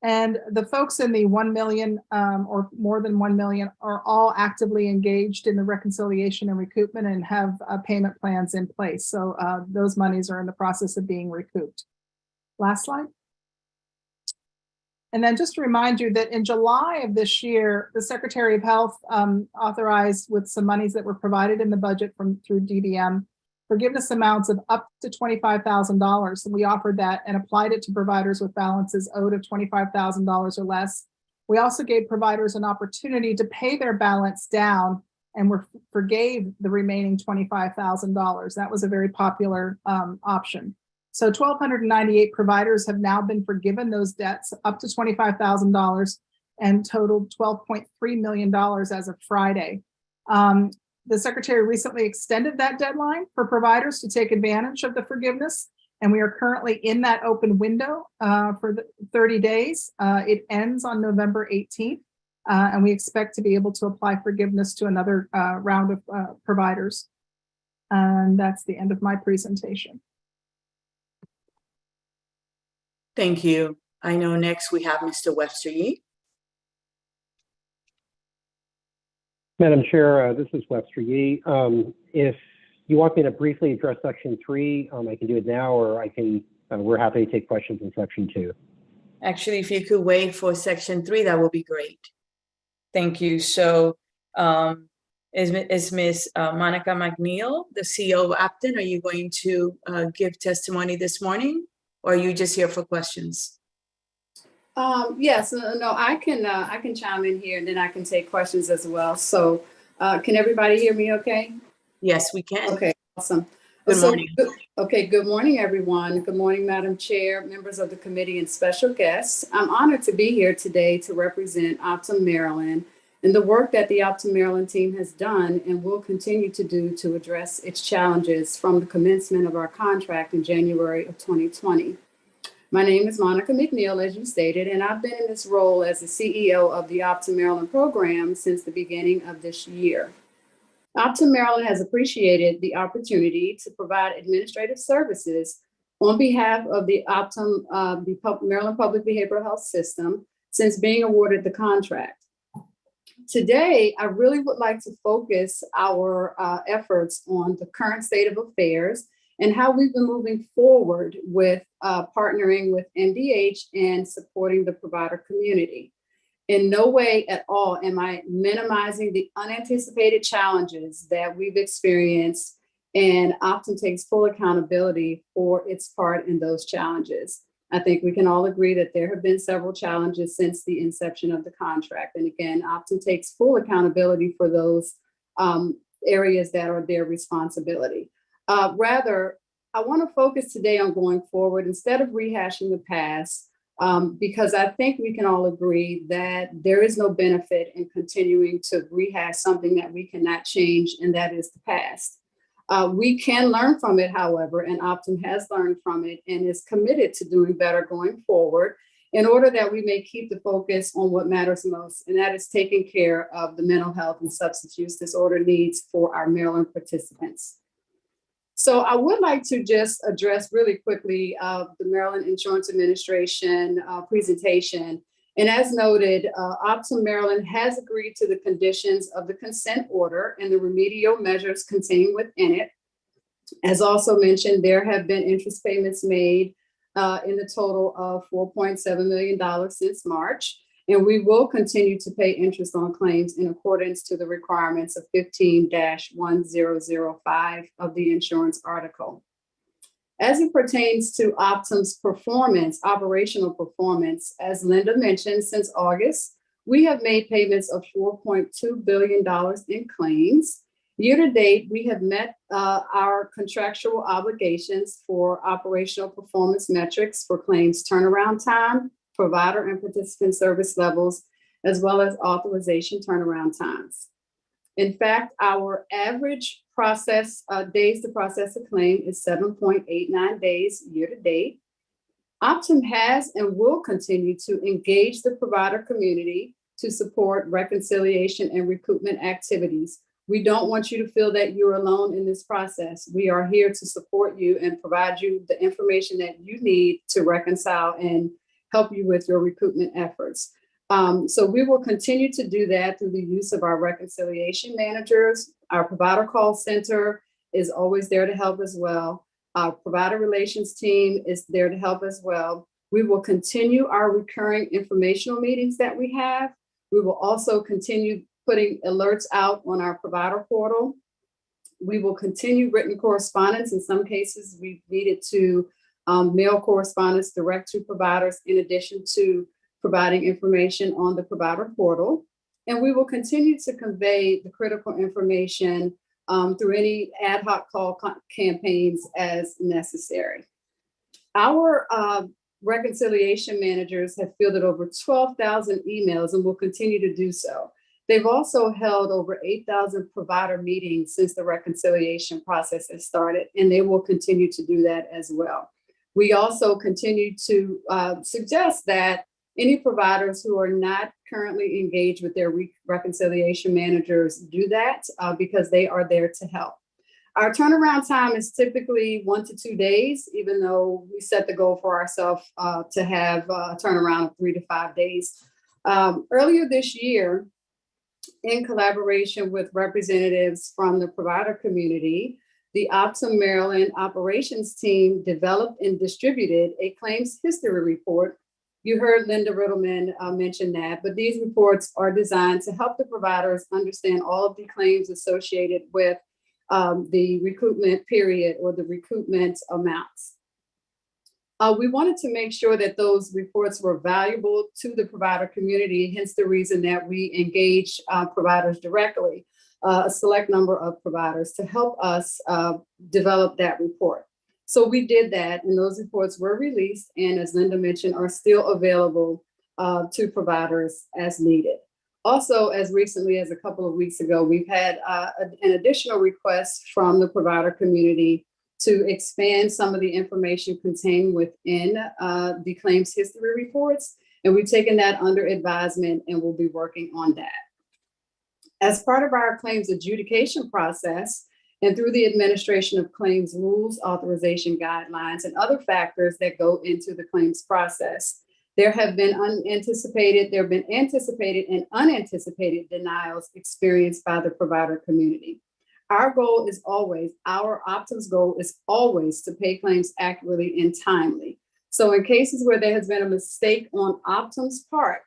And the folks in the 1 million or more than 1 million are all actively engaged in the reconciliation and recoupment and have payment plans in place. So those monies are in the process of being recouped. Last slide. And then just to remind you that in July of this year, the Secretary of Health authorized, with some monies that were provided in the budget through DBM, forgiveness amounts of up to $25,000. And we offered that and applied it to providers with balances owed of $25,000 or less. We also gave providers an opportunity to pay their balance down and forgave the remaining $25,000. That was a very popular option. So 1,298 providers have now been forgiven those debts up to $25,000 and totaled $12.3 million as of Friday. The Secretary recently extended that deadline for providers to take advantage of the forgiveness, and we are currently in that open window for the 30 days. It ends on November 18th, and we expect to be able to apply forgiveness to another round of providers. And that's the end of my presentation. Thank you. I know next we have Mr. Webster Yee. Madam Chair, this is Webster Yee. If you want me to briefly address Section 3, I can do it now, or I can. We're happy to take questions in Section 2. Actually, if you could wait for Section 3, that would be great. Thank you. So, is Ms. Monica McNeil, the CEO of Optum, are you going to give testimony this morning, or are you just here for questions? Yes, no, I can chime in here and then I can take questions as well. So can everybody hear me okay? Yes, we can. Okay, awesome. Good morning. Good morning, everyone. Good morning, Madam Chair, members of the committee, and special guests. I'm honored to be here today to represent Optum Maryland and the work that the Optum Maryland team has done and will continue to do to address its challenges from the commencement of our contract in January of 2020. My name is Monica McNeil, as you stated, and I've been in this role as the CEO of the Optum Maryland program since the beginning of this year. Optum Maryland has appreciated the opportunity to provide administrative services on behalf of the Optum, Maryland Public Behavioral Health System since being awarded the contract. Today, I really would like to focus our efforts on the current state of affairs and how we've been moving forward with partnering with MDH and supporting the provider community. In no way at all am I minimizing the unanticipated challenges that we've experienced, and Optum takes full accountability for its part in those challenges. I think we can all agree that there have been several challenges since the inception of the contract. And again, Optum takes full accountability for those areas that are their responsibility. Rather, I want to focus today on going forward instead of rehashing the past, because I think we can all agree that there is no benefit in continuing to rehash something that we cannot change, and that is the past. We can learn from it, however, and Optum has learned from it and is committed to doing better going forward in order that we may keep the focus on what matters most, and that is taking care of the mental health and substance use disorder needs for our Maryland participants. So I would like to just address really quickly the Maryland Insurance Administration presentation And as noted, Optum Maryland has agreed to the conditions of the consent order and the remedial measures contained within it. As also mentioned, there have been interest payments made in the total of $4.7 million since March. And we will continue to pay interest on claims in accordance to the requirements of 15-1005 of the insurance article. As it pertains to Optum's performance, operational performance, as Linda mentioned, since August, we have made payments of $4.2 billion in claims. Year to date, we have met our contractual obligations for operational performance metrics for claims turnaround time, provider and participant service levels, as well as authorization turnaround times. In fact, our average process days to process a claim is 7.89 days year to date. Optum has and will continue to engage the provider community to support reconciliation and recoupment activities. We don't want you to feel that you're alone in this process. We are here to support you and provide you the information that you need to reconcile and help you with your recoupment efforts. So we will continue to do that through the use of our reconciliation managers. Our provider call center is always there to help as well. Our provider relations team is there to help as well. We will continue our recurring informational meetings that we have. We will also continue putting alerts out on our provider portal. We will continue written correspondence. In some cases, we've needed to mail correspondence direct to providers in addition to providing information on the provider portal. And we will continue to convey the critical information through any ad hoc call campaigns as necessary. Our reconciliation managers have fielded over 12,000 emails and will continue to do so. They've also held over 8,000 provider meetings since the reconciliation process has started, and they will continue to do that as well. We also continue to suggest that any providers who are not currently engaged with their reconciliation managers do that because they are there to help. Our turnaround time is typically 1 to 2 days, even though we set the goal for ourselves to have a turnaround of 3 to 5 days. Earlier this year, in collaboration with representatives from the provider community, the Optum Maryland operations team developed and distributed a claims history report. You heard Linda Riddleman mention that, but these reports are designed to help the providers understand all of the claims associated with the recoupment period or the recoupment amounts. We wanted to make sure that those reports were valuable to the provider community, hence the reason that we engage providers directly, a select number of providers to help us develop that report. So we did that, and those reports were released, and as Linda mentioned, are still available to providers as needed. Also, as recently as a couple of weeks ago, we've had an additional request from the provider community to expand some of the information contained within the claims history reports. And we've taken that under advisement and we'll be working on that. As part of our claims adjudication process and through the administration of claims rules, authorization guidelines, and other factors that go into the claims process, there have been anticipated and unanticipated denials experienced by the provider community. Our goal is always, our Optum's goal is always to pay claims accurately and timely. So in cases where there has been a mistake on Optum's part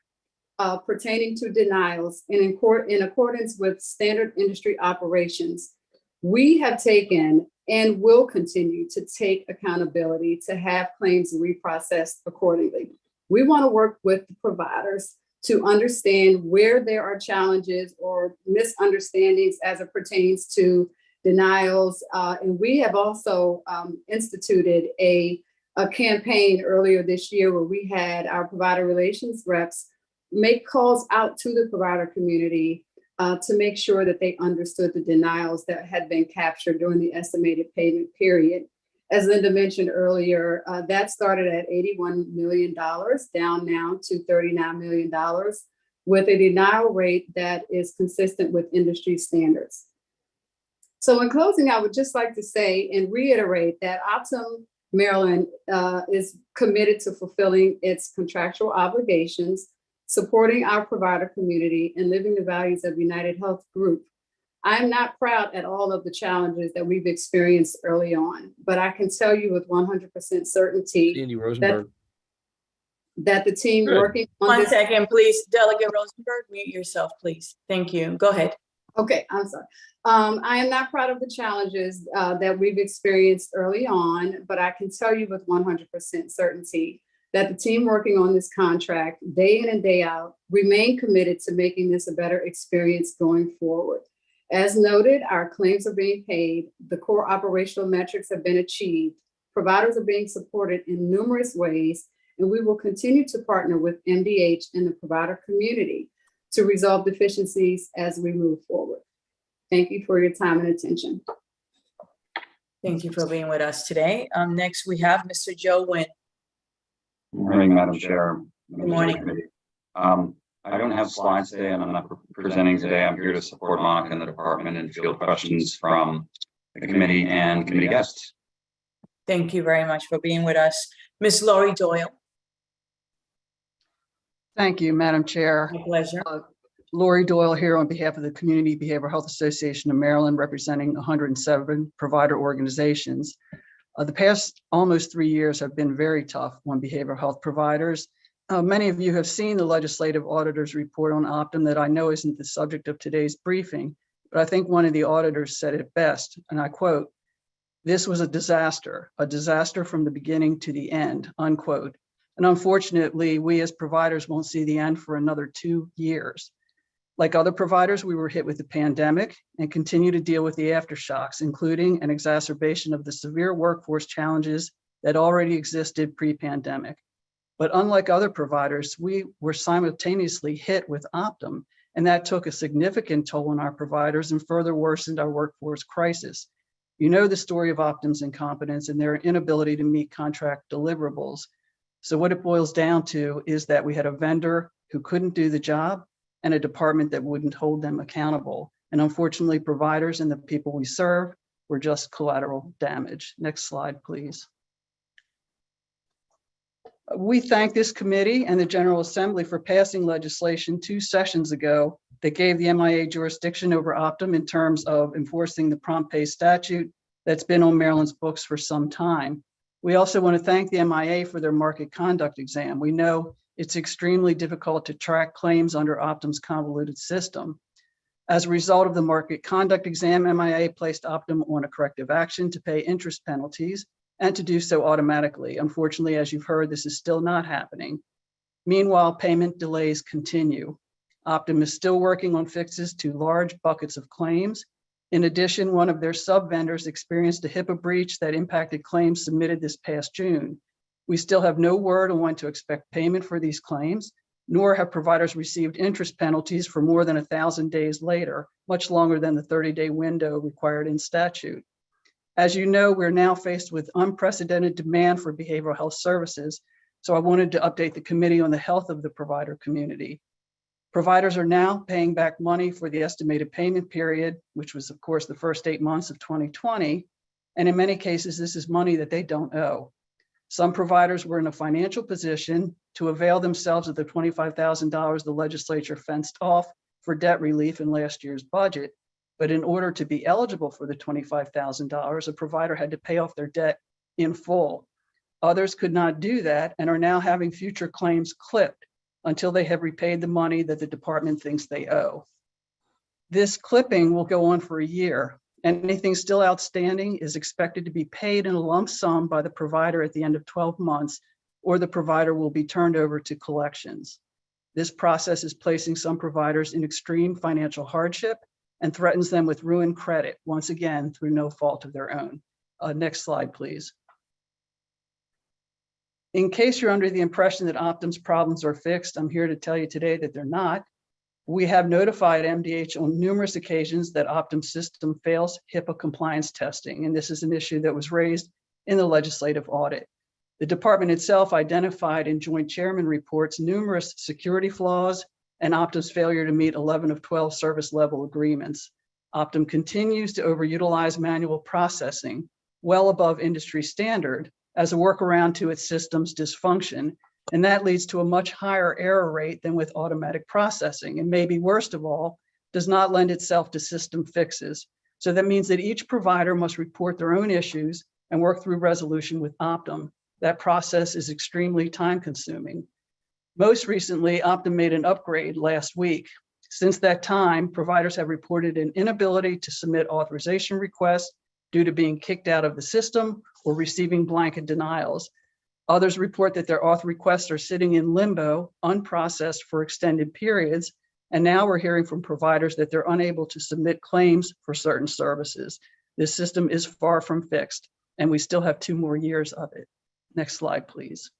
pertaining to denials in accordance with standard industry operations, we have taken and will continue to take accountability to have claims reprocessed accordingly. We want to work with the providers to understand where there are challenges or misunderstandings as it pertains to denials. And we have also instituted a campaign earlier this year where we had our provider relations reps make calls out to the provider community to make sure that they understood the denials that had been captured during the estimated payment period. As Linda mentioned earlier, that started at $81 million, down now to $39 million, with a denial rate that is consistent with industry standards. So in closing, I would just like to say and reiterate that Optum Maryland is committed to fulfilling its contractual obligations supporting our provider community, and living the values of United Health Group. I am not proud at all of the challenges that we've experienced early on, but I can tell you with 100% certainty Andy Rosenberg. that the team Good. working on One this. second, please. Delegate Rosenberg, mute yourself, please. Thank you. Go ahead. Okay, I'm sorry. I am not proud of the challenges that we've experienced early on, but I can tell you with 100% certainty that the team working on this contract day in and day out remain committed to making this a better experience going forward. As noted, our claims are being paid, the core operational metrics have been achieved, providers are being supported in numerous ways, and we will continue to partner with MDH and the provider community to resolve deficiencies as we move forward. Thank you for your time and attention. Thank you for being with us today. Next, we have Mr. Joe Nguyen. Good morning, Madam Chair. Good morning. I don't have slides today and I'm not presenting today. I'm here to support Monica and the department and field questions from the committee and committee guests. Thank you very much for being with us. Ms. Lori Doyle. Thank you, Madam Chair. My pleasure. Lori Doyle here on behalf of the Community Behavioral Health Association of Maryland, representing 107 provider organizations. The past almost 3 years have been very tough on behavioral health providers. Many of you have seen the legislative auditor's report on Optum that I know isn't the subject of today's briefing, but I think one of the auditors said it best, and I quote, "This was a disaster from the beginning to the end," unquote. And unfortunately, we as providers won't see the end for another 2 years. Like other providers, we were hit with the pandemic and continue to deal with the aftershocks, including an exacerbation of the severe workforce challenges that already existed pre-pandemic. But unlike other providers, we were simultaneously hit with Optum, and that took a significant toll on our providers and further worsened our workforce crisis. You know the story of Optum's incompetence and their inability to meet contract deliverables. So what it boils down to is that we had a vendor who couldn't do the job and a department that wouldn't hold them accountable. And unfortunately, providers and the people we serve were just collateral damage. Next slide, please. We thank this committee and the General Assembly for passing legislation 2 sessions ago that gave the MIA jurisdiction over Optum in terms of enforcing the prompt pay statute that's been on Maryland's books for some time. We also want to thank the MIA for their market conduct exam. We know it's extremely difficult to track claims under Optum's convoluted system. As a result of the market conduct exam, MIA placed Optum on a corrective action to pay interest penalties and to do so automatically. Unfortunately, as you've heard, this is still not happening. Meanwhile, payment delays continue. Optum is still working on fixes to large buckets of claims. In addition, one of their sub-vendors experienced a HIPAA breach that impacted claims submitted this past June. We still have no word on when to expect payment for these claims, nor have providers received interest penalties for more than 1,000 days later, much longer than the 30-day window required in statute. As you know, we're now faced with unprecedented demand for behavioral health services, so I wanted to update the committee on the health of the provider community. Providers are now paying back money for the estimated payment period, which was, of course, the first 8 months of 2020, and in many cases, this is money that they don't owe. Some providers were in a financial position to avail themselves of the $25,000 the legislature fenced off for debt relief in last year's budget. But in order to be eligible for the $25,000, a provider had to pay off their debt in full. Others could not do that and are now having future claims clipped until they have repaid the money that the department thinks they owe. This clipping will go on for a year. Anything still outstanding is expected to be paid in a lump sum by the provider at the end of 12 months, or the provider will be turned over to collections. This process is placing some providers in extreme financial hardship and threatens them with ruined credit, once again, through no fault of their own. Next slide, please. In case you're under the impression that Optum's problems are fixed, I'm here to tell you today that they're not. We have notified MDH on numerous occasions that Optum's system fails HIPAA compliance testing, and this is an issue that was raised in the legislative audit. The department itself identified in joint chairman reports numerous security flaws and Optum's failure to meet 11 of 12 service level agreements. Optum continues to overutilize manual processing, well above industry standard, as a workaround to its system's dysfunction, And that leads to a much higher error rate than with automatic processing. And maybe worst of all, does not lend itself to system fixes. So that means that each provider must report their own issues and work through resolution with Optum. That process is extremely time consuming. Most recently, Optum made an upgrade last week. Since that time, providers have reported an inability to submit authorization requests due to being kicked out of the system or receiving blanket denials. Others report that their auth requests are sitting in limbo, unprocessed for extended periods. And now we're hearing from providers that they're unable to submit claims for certain services. This system is far from fixed, and we still have 2 more years of it. Next slide, please.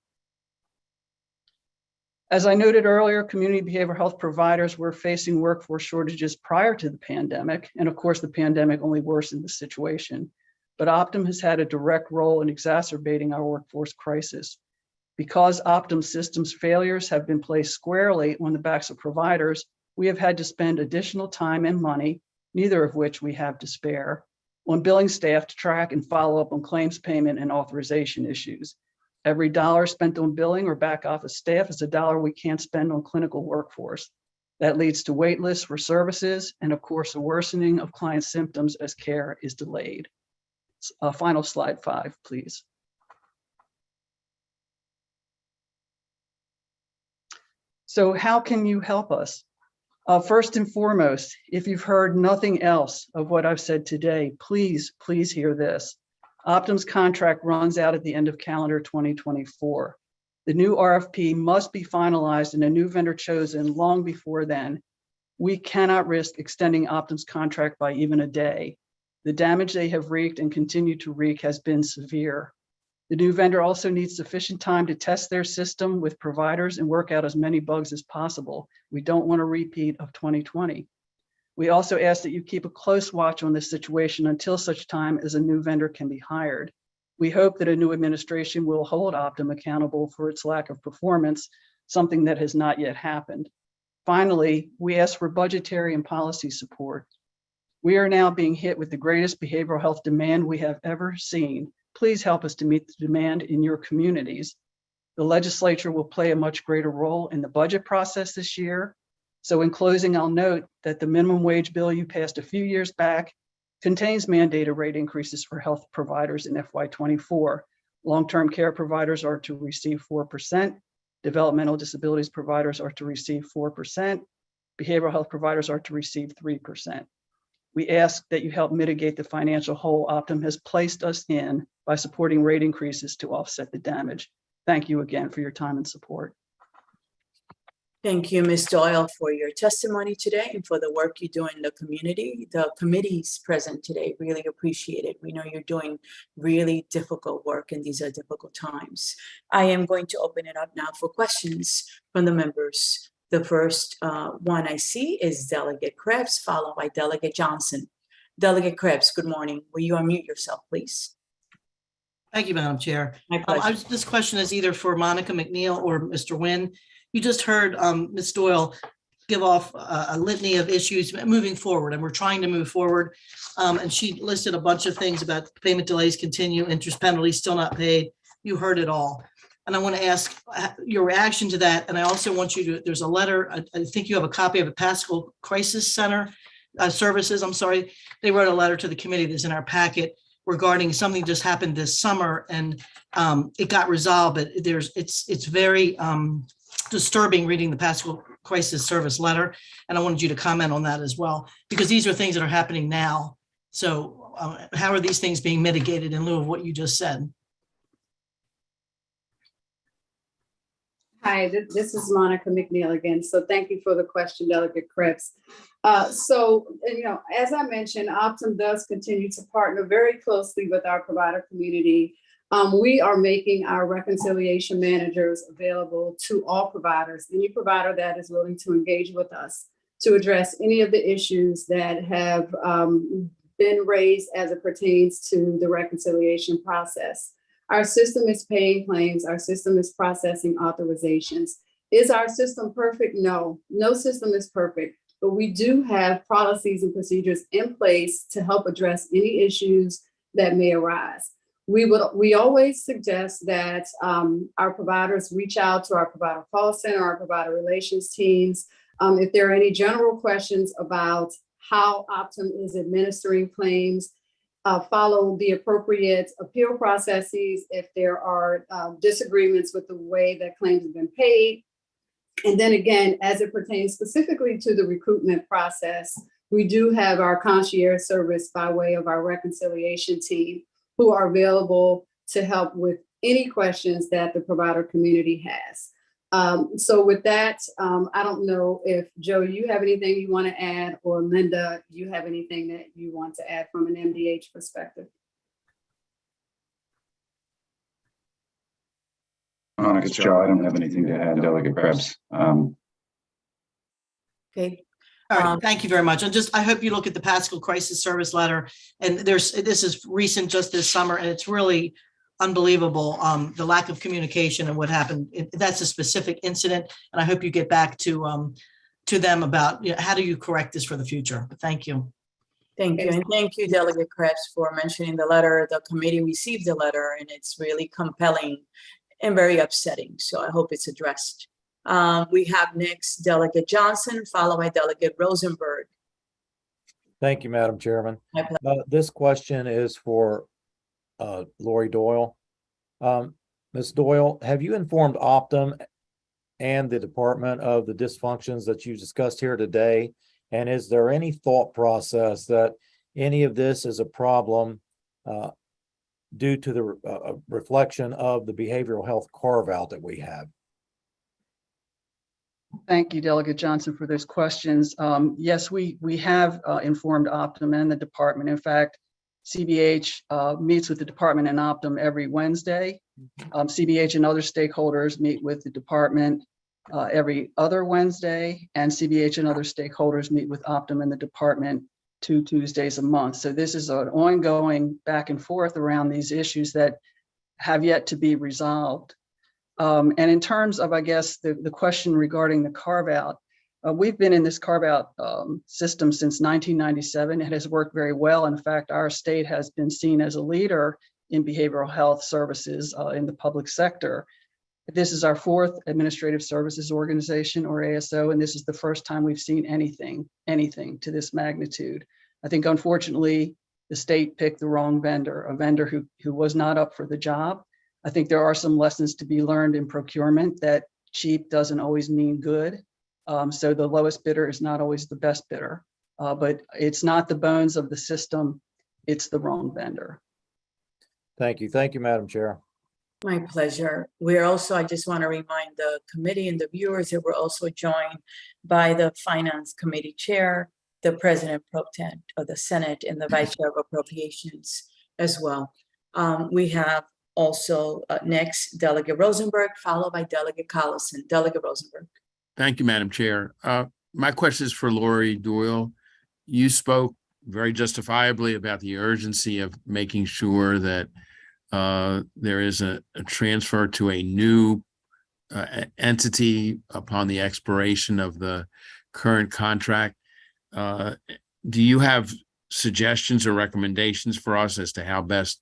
As I noted earlier, community behavioral health providers were facing workforce shortages prior to the pandemic. And of course, the pandemic only worsened the situation. But Optum has had a direct role in exacerbating our workforce crisis. Because Optum systems failures have been placed squarely on the backs of providers, we have had to spend additional time and money, neither of which we have to spare, on billing staff to track and follow up on claims payment and authorization issues. Every dollar spent on billing or back office staff is a dollar we can't spend on clinical workforce. That leads to wait lists for services and of course, a worsening of client symptoms as care is delayed. Final slide 5, please. So how can you help us? First and foremost, if you've heard nothing else of what I've said today, please hear this. Optum's contract runs out at the end of calendar 2024. The new RFP must be finalized and a new vendor chosen long before then. We cannot risk extending Optum's contract by even a day. The damage they have wreaked and continue to wreak has been severe. The new vendor also needs sufficient time to test their system with providers and work out as many bugs as possible. We don't want a repeat of 2020. We also ask that you keep a close watch on this situation until such time as a new vendor can be hired. We hope that a new administration will hold Optum accountable for its lack of performance, something that has not yet happened. Finally, we ask for budgetary and policy support. We are now being hit with the greatest behavioral health demand we have ever seen. Please help us to meet the demand in your communities. The legislature will play a much greater role in the budget process this year. So in closing, I'll note that the minimum wage bill you passed a few years back contains mandated rate increases for health providers in FY24. Long-term care providers are to receive 4%. Developmental disabilities providers are to receive 4%. Behavioral health providers are to receive 3%. We ask that you help mitigate the financial hole Optum has placed us in by supporting rate increases to offset the damage. Thank you again for your time and support. Thank you, Ms. Doyle, for your testimony today and for the work you do in the community. The committees present today really appreciate it. We know you're doing really difficult work and these are difficult times. I am going to open it up now for questions from the members. The first one I see is Delegate Krebs, followed by Delegate Johnson. Delegate Krebs, good morning. Will you unmute yourself, please? Thank you, Madam Chair. My pleasure. This question is either for Monica McNeil or Mr. Nguyen. You just heard Ms. Doyle give off a litany of issues moving forward, and we're trying to move forward. And she listed a bunch of things about payment delays continue, interest penalties still not paid. You heard it all. And I want to ask your reaction to that. And I also want you to, there's a letter, I think you have a copy of a Pascal Crisis Center services. I'm sorry. They wrote a letter to the committee that's in our packet regarding something just happened this summer and it got resolved, but it's very disturbing reading the Pascal Crisis Service letter. And I wanted you to comment on that as well, because these are things that are happening now. So how are these things being mitigated in lieu of what you just said? Hi, this is Monica McNeil again. So thank you for the question, Delegate Krebs. So, as I mentioned, Optum does continue to partner very closely with our provider community. We are making our reconciliation managers available to all providers, any provider that is willing to engage with us to address any of the issues that have been raised as it pertains to the reconciliation process. Our system is paying claims. Our system is processing authorizations. Is our system perfect? No, no system is perfect, but we do have policies and procedures in place to help address any issues that may arise. We always suggest that our providers reach out to our provider call center, our provider relations teams. If there are any general questions about how Optum is administering claims, follow the appropriate appeal processes if there are disagreements with the way that claims have been paid. And then again, as it pertains specifically to the recruitment process, we do have our concierge service by way of our reconciliation team who are available to help with any questions that the provider community has. So with that, I don't know if Joe, you have anything you want to add, or Linda, you have anything that you want to add from an MDH perspective? Monica, it's Joe. I don't have anything to add, Delegate Krebs. Okay. All right, thank you very much. And I hope you look at the Pascal Crisis Service letter. And this is recent, just this summer, and it's really unbelievable, the lack of communication and what happened. That's a specific incident, and I hope you get back to them about how do you correct this for the future. But thank you. Thank you. And thank you, Delegate Krebs, for mentioning the letter. The committee received the letter, and it's really compelling and very upsetting. So I hope it's addressed. We have next Delegate Johnson, followed by Delegate Rosenberg. Thank you, Madam Chairman. This question is for Lori Doyle. Ms. Doyle, have you informed Optum and the department of the dysfunctions that you discussed here today? And is there any thought process that any of this is a problem due to the reflection of the behavioral health carve-out that we have? Thank you, Delegate Johnson, for those questions. Yes, we have informed Optum and the department. In fact, CBH meets with the department and Optum every Wednesday. CBH and other stakeholders meet with the department every other Wednesday, and CBH and other stakeholders meet with Optum and the department 2 Tuesdays a month. So this is an ongoing back and forth around these issues that have yet to be resolved. And in terms of, I guess, the question regarding the carve-out, we've been in this carve-out system since 1997. It has worked very well. In fact, our state has been seen as a leader in behavioral health services in the public sector. This is our 4th Administrative Services Organization, or ASO, and this is the first time we've seen anything to this magnitude. I think, unfortunately, the state picked the wrong vendor, a vendor who was not up for the job. I think there are some lessons to be learned in procurement that cheap doesn't always mean good. So the lowest bidder is not always the best bidder, but it's not the bones of the system, it's the wrong vendor. Thank you. Thank you, Madam Chair. My pleasure. We're also, I just want to remind the committee and the viewers that we're also joined by the Finance Committee Chair, the President Pro Tem of the Senate, and the Vice Chair of Appropriations as well. We have also next Delegate Rosenberg, followed by Delegate Collison. Delegate Rosenberg. Thank you, Madam Chair. My question is for Lori Doyle. You spoke very justifiably about the urgency of making sure that there is a transfer to a new entity upon the expiration of the current contract. Do you have suggestions or recommendations for us as to how best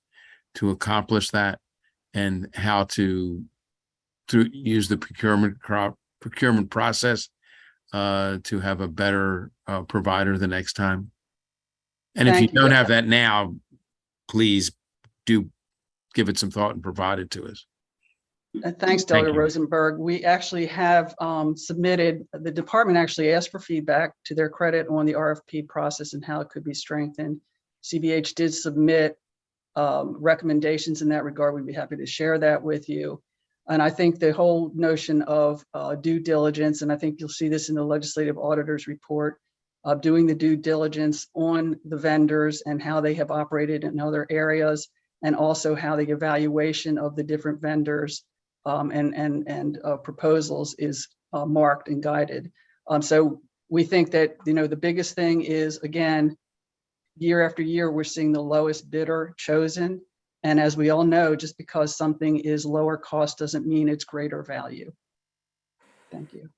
to accomplish that, and how to use the procurement process to have a better provider the next time? And if you don't have that now, please do give it some thought and provide it to us. Thanks, Delegate Rosenberg. We actually have submitted, the department actually asked for feedback, to their credit, on the RFP process and how it could be strengthened. CBH did submit recommendations in that regard. We'd be happy to share that with you. And I think the whole notion of due diligence, and I think you'll see this in the legislative auditor's report, of doing the due diligence on the vendors and how they have operated in other areas, and also how the evaluation of the different vendors and proposals is marked and guided. So we think that, the biggest thing is, again, year after year, we're seeing the lowest bidder chosen. And as we all know, just because something is lower cost doesn't mean it's greater value. Thank you.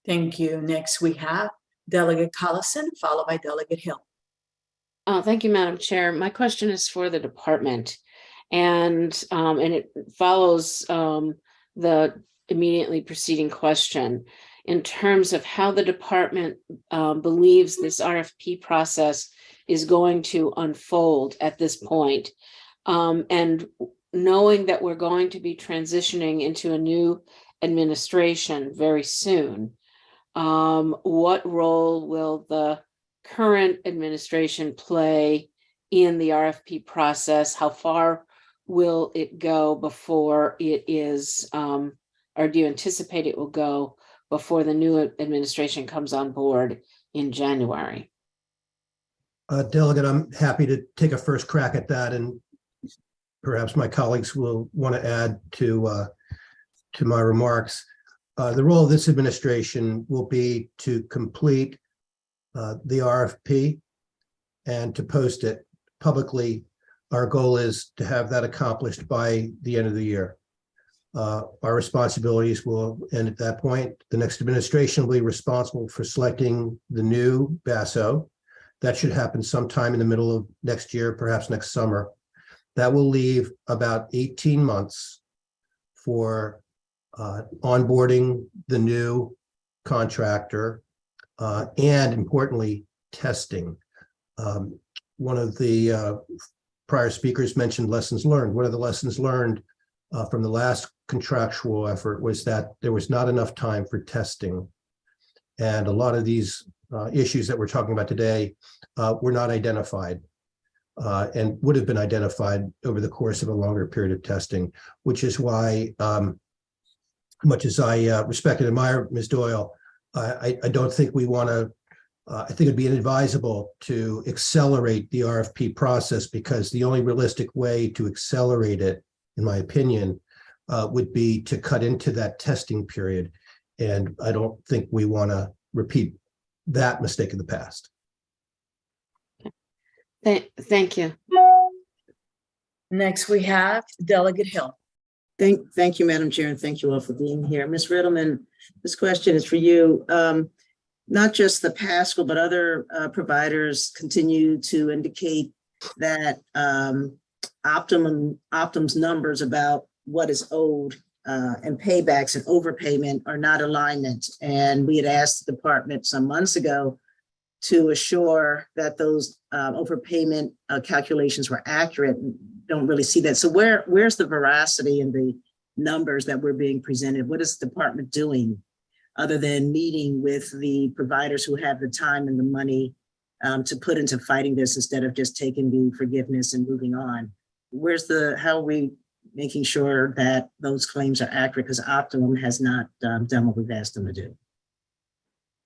Thank you. Next, we have Delegate Collison, followed by Delegate Hill. Thank you, Madam Chair. My question is for the department, and it follows the immediately preceding question in terms of how the department believes this RFP process is going to unfold at this point. And knowing that we're going to be transitioning into a new administration very soon, what role will the current administration play in the RFP process? How far will it go before it is, or do you anticipate it will go before the new administration comes on board in January? Delegate, I'm happy to take a first crack at that, and perhaps my colleagues will want to add to my remarks. The role of this administration will be to complete the RFP and to post it publicly. Our goal is to have that accomplished by the end of the year. Our responsibilities will end at that point. The next administration will be responsible for selecting the new BASO. That should happen sometime in the middle of next year, perhaps next summer. That will leave about 18 months for onboarding the new contractor, and importantly, testing. One of the prior speakers mentioned lessons learned. One of the lessons learned from the last contractual effort was that there was not enough time for testing. And a lot of these issues that we're talking about today were not identified and would have been identified over the course of a longer period of testing, which is why, much as I respect and admire Ms. Doyle, I don't think we want to, I think it'd be inadvisable to accelerate the RFP process, because the only realistic way to accelerate it, in my opinion, would be to cut into that testing period. And I don't think we want to repeat that mistake in the past. Thank you. Next, we have Delegate Hill. Thank you, Madam Chair, and thank you all for being here. Ms. Riddleman, this question is for you. Not just the PASCO, but other providers continue to indicate that Optum's numbers about what is owed and paybacks and overpayment are not alignment. And we had asked the department some months ago to assure that those overpayment calculations were accurate. Don't really see that. So where's the veracity in the numbers that were being presented? What is the department doing other than meeting with the providers who have the time and the money to put into fighting this instead of just taking the forgiveness and moving on? How are we making sure that those claims are accurate? Because Optum has not done what we've asked them to do.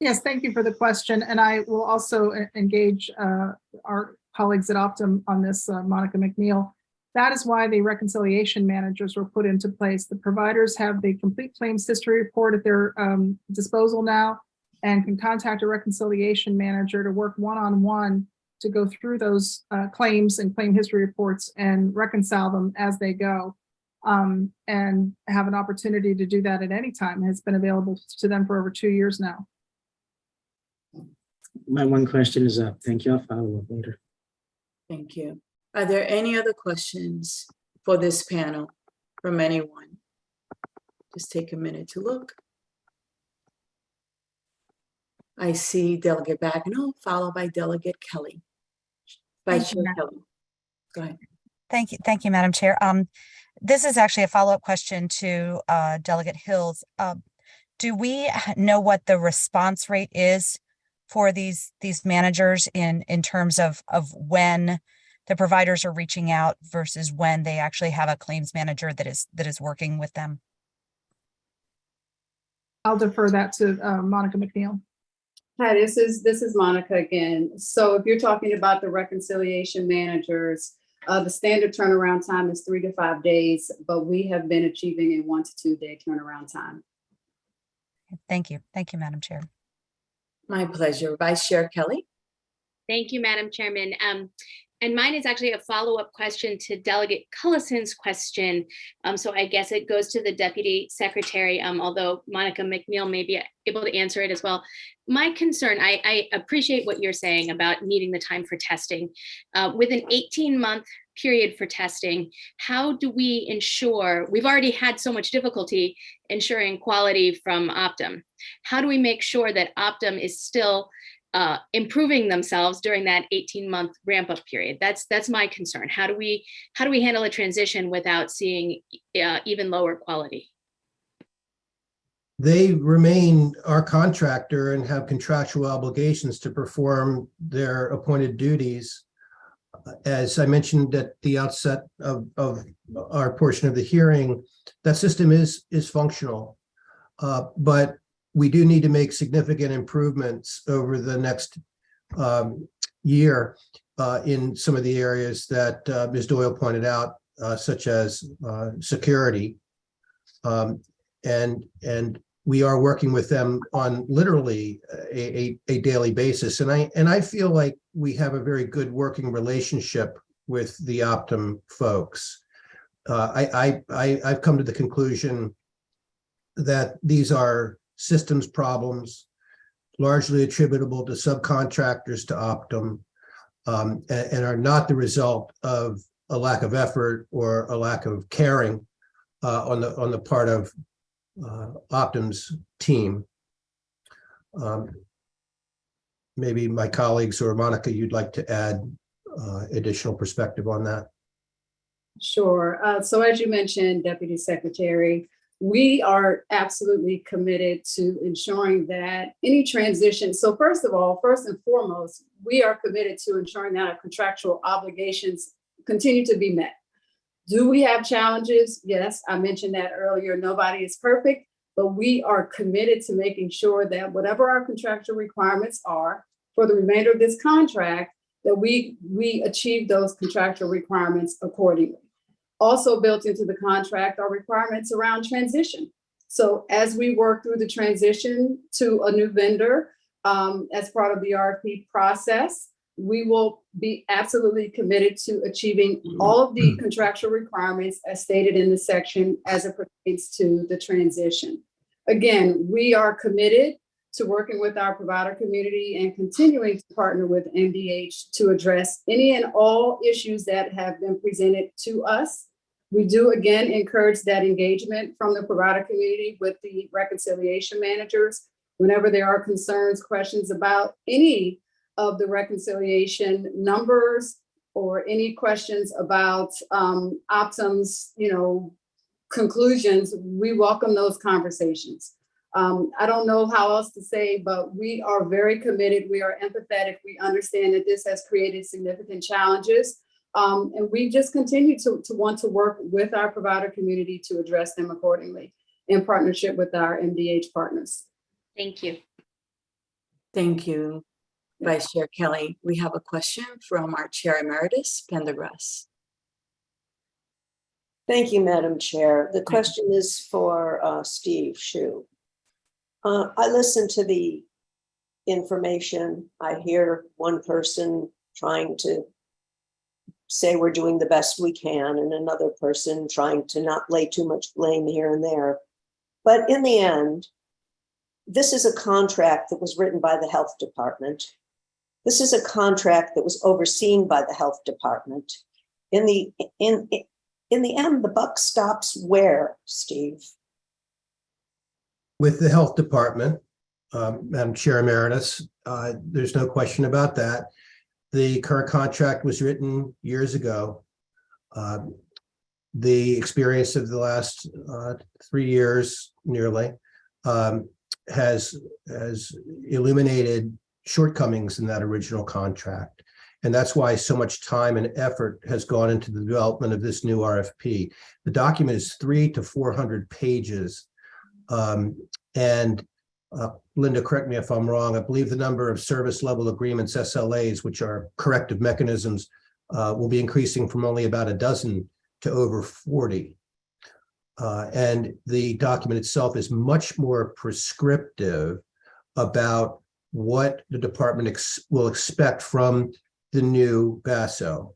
Yes, thank you for the question. And I will also engage our colleagues at Optum on this, Monica McNeil. That is why the reconciliation managers were put into place. The providers have the complete claims history report at their disposal now and can contact a reconciliation manager to work one-on-one to go through those claims and claim history reports and reconcile them as they go, and have an opportunity to do that at any time. It has been available to them for over 2 years now. My one question is up. Thank you. I'll follow up later. Thank you. Are there any other questions for this panel from anyone? Just take a minute to look. I see Delegate Bagnall, followed by Delegate Kelly. Vice Chair Kelly, go ahead. Thank you, Madam Chair. This is actually a follow-up question to Delegate Hills. Do we know what the response rate is for these managers in terms of when the providers are reaching out versus when they actually have a claims manager that is working with them? I'll defer that to Monica McNeil. Hi, this is Monica again. So if you're talking about the reconciliation managers, the standard turnaround time is 3 to 5 days, but we have been achieving a 1 to 2 day turnaround time. Thank you, Madam Chair. My pleasure. Vice Chair Kelly. Thank you, Madam Chairman. And mine is actually a follow-up question to Delegate Cullison's question. So I guess it goes to the Deputy Secretary, although Monica McNeil may be able to answer it as well. My concern, I appreciate what you're saying about needing the time for testing. With an 18-month period for testing, how do we ensure, we've already had so much difficulty ensuring quality from Optum. How do we make sure that Optum is still improving themselves during that 18-month ramp-up period? That's my concern. How do we handle a transition without seeing even lower quality? They remain our contractor and have contractual obligations to perform their appointed duties. As I mentioned at the outset of our portion of the hearing, that system is functional, but we do need to make significant improvements over the next year in some of the areas that Ms. Doyle pointed out, such as security. And we are working with them on literally a daily basis. And I feel like we have a very good working relationship with the Optum folks. I've come to the conclusion that these are systems problems, largely attributable to subcontractors to Optum, and are not the result of a lack of effort or a lack of caring on the part of Optum's team. Maybe my colleagues or Monica, you'd like to add additional perspective on that. Sure. So as you mentioned, Deputy Secretary, we are absolutely committed to ensuring that any transition. So first and foremost, we are committed to ensuring that our contractual obligations continue to be met. Do we have challenges? Yes, I mentioned that earlier. Nobody is perfect, but we are committed to making sure that whatever our contractual requirements are for the remainder of this contract, that we achieve those contractual requirements accordingly. Also built into the contract are requirements around transition. So as we work through the transition to a new vendor as part of the RFP process, we will be absolutely committed to achieving all of the contractual requirements as stated in the section as it pertains to the transition. Again, we are committed to working with our provider community and continuing to partner with MDH to address any and all issues that have been presented to us. We do again encourage that engagement from the provider community with the reconciliation managers whenever there are concerns, questions about any of the reconciliation numbers or any questions about Optum's, conclusions. We welcome those conversations. I don't know how else to say, but we are very committed. We are empathetic. We understand that this has created significant challenges. And we just continue to want to work with our provider community to address them accordingly in partnership with our MDH partners. Thank you. Thank you, Vice Chair Kelly. We have a question from our Chair Emeritus, Pendergrass. Thank you, Madam Chair. The question is for Steve Hsu. I listened to the information. I hear one person trying to say we're doing the best we can, and another person trying to not lay too much blame here and there. But in the end, this is a contract that was written by the health department. This is a contract that was overseen by the health department. In the end, the buck stops where, Steve? With the health department, Madam Chair Emeritus, there's no question about that. The current contract was written years ago. The experience of the last 3 years nearly has illuminated shortcomings in that original contract. And that's why so much time and effort has gone into the development of this new RFP. The document is 300 to 400 pages. Linda, correct me if I'm wrong, I believe the number of service level agreements, SLAs, which are corrective mechanisms, will be increasing from only about a dozen to over 40. And the document itself is much more prescriptive about what the department will expect from the new BASO.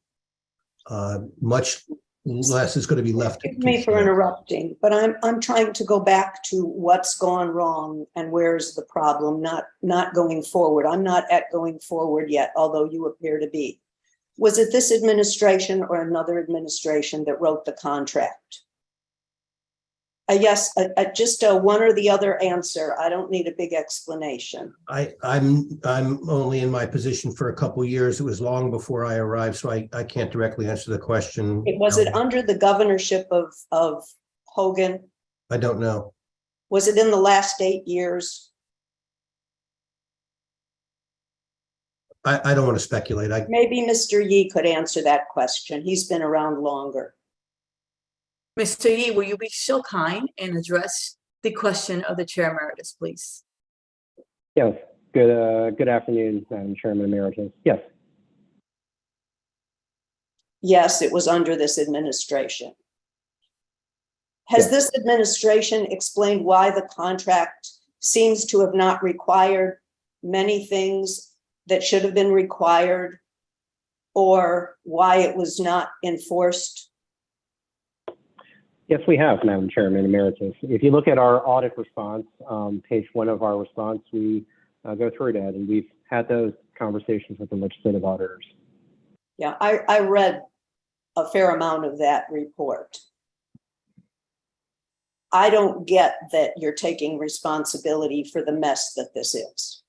Much less is going to be left. Excuse me for interrupting, but I'm trying to go back to what's gone wrong and where's the problem, not going forward. I'm not at going forward yet, although you appear to be. Was it this administration or another administration that wrote the contract? Yes, just a one or the other answer. I don't need a big explanation. I'm only in my position for a couple of years. It was long before I arrived, so I can't directly answer the question. Was it under the governorship of Hogan? I don't know. Was it in the last 8 years? I don't want to speculate. Maybe Mr. Yee could answer that question. He's been around longer. Mr. Yee, will you be so kind and address the question of the Chair Emeritus, please? Yes. Good afternoon, Madam Chairman Emeritus. Yes. Yes, it was under this administration. Has this administration explained why the contract seems to have not required many things that should have been required, or why it was not enforced? Yes, we have, Madam Chairman Emeritus. If you look at our audit response, page 1 of our response, we go through that, and we've had those conversations with the legislative auditors. Yeah, I read a fair amount of that report. I don't get that you're taking responsibility for the mess that this is.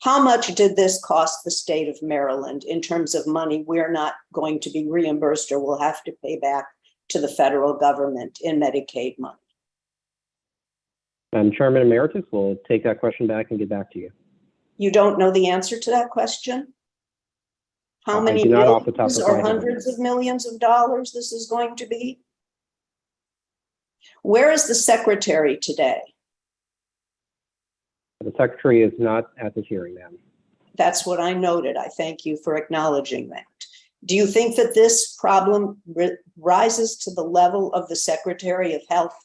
How much did this cost the state of Maryland in terms of money we're not going to be reimbursed or will have to pay back to the federal government in Medicaid money? Madam Chairman Emeritus, we'll take that question back and get back to you. You don't know the answer to that question? How many do not off the top millions of my or head. hundreds of millions of dollars this is going to be? Where is the secretary today? The secretary is not at this hearing, ma'am. That's what I noted. I thank you for acknowledging that. Do you think that this problem rises to the level of the Secretary of Health,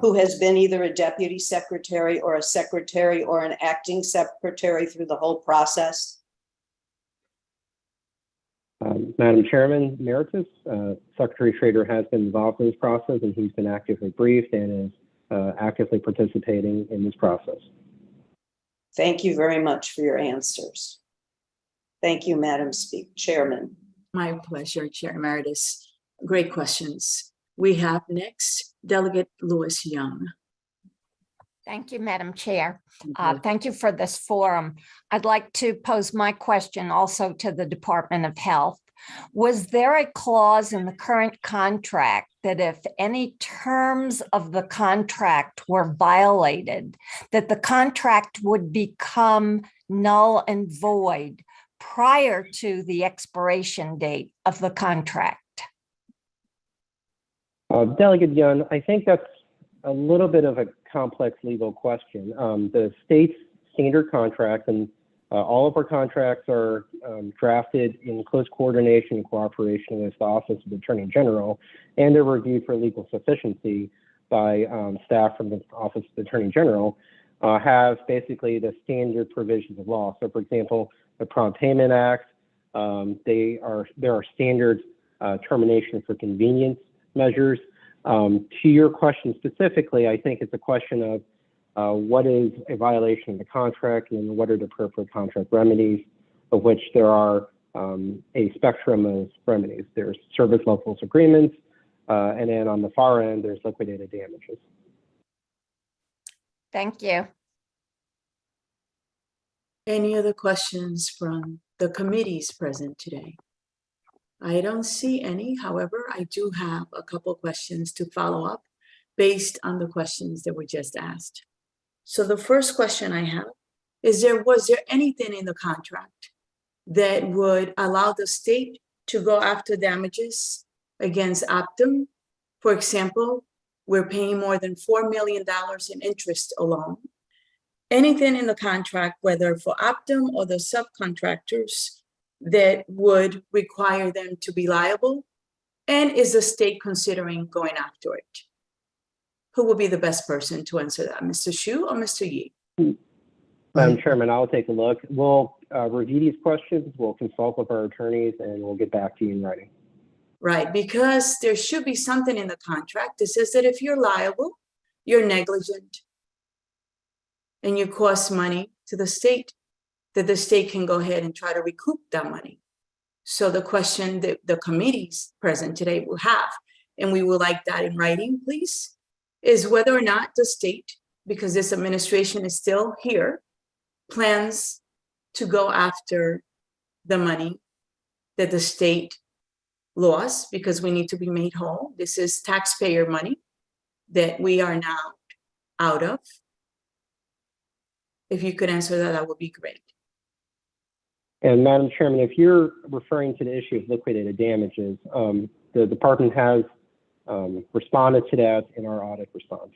who has been either a deputy secretary or a secretary or an acting secretary through the whole process? Madam Chairman Emeritus, Secretary Schrader has been involved in this process, and he's been actively briefed and is actively participating in this process. Thank you very much for your answers. Thank you, Madam Chairman. My pleasure, Chair Emeritus. Great questions. We have next Delegate Lewis Young. Thank you, Madam Chair. Thank you for this forum. I'd like to pose my question also to the Department of Health. Was there a clause in the current contract that if any terms of the contract were violated, that the contract would become null and void prior to the expiration date of the contract? Delegate Young, I think that's a little bit of a complex legal question. The state's standard contract, and all of our contracts are drafted in close coordination and cooperation with the Office of the Attorney General, and they're reviewed for legal sufficiency by staff from the Office of the Attorney General, have basically the standard provisions of law. So, for example, the Prompt Payment Act, there are standard termination for convenience measures. To your question specifically, I think it's a question of what is a violation of the contract and what are the appropriate contract remedies, of which there are a spectrum of remedies. There's service levels agreements, and then on the far end, there's liquidated damages. Thank you. Any other questions from the committees present today? I don't see any. There I do have a couple questions to follow up based on the questions that were just asked. So the first question I have is was there anything in the contract that would allow the state to go after damages against Optum? For example, we're paying more than $4 million in interest alone. Anything in the contract, whether for Optum or the subcontractors, that would require them to be liable? And is the state considering going after it? Who will be the best person to answer that, Mr. Hsu or Mr. Yee? Madam Chairman, I'll take a look. We'll review these questions, we'll consult with our attorneys, and we'll get back to you in writing. Right, because there should be something in the contract that says that if you're liable, you're negligent, and you cost money to the state, that the state can go ahead and try to recoup that money. So the question that the committees present today will have, and we would like that in writing, please, is whether or not the state, because this administration is still here, plans to go after the money that the state lost, because we need to be made whole. This is taxpayer money that we are now out of. If you could answer that, that would be great. And Madam Chairman, if you're referring to the issue of liquidated damages, the department has responded to that in our audit response.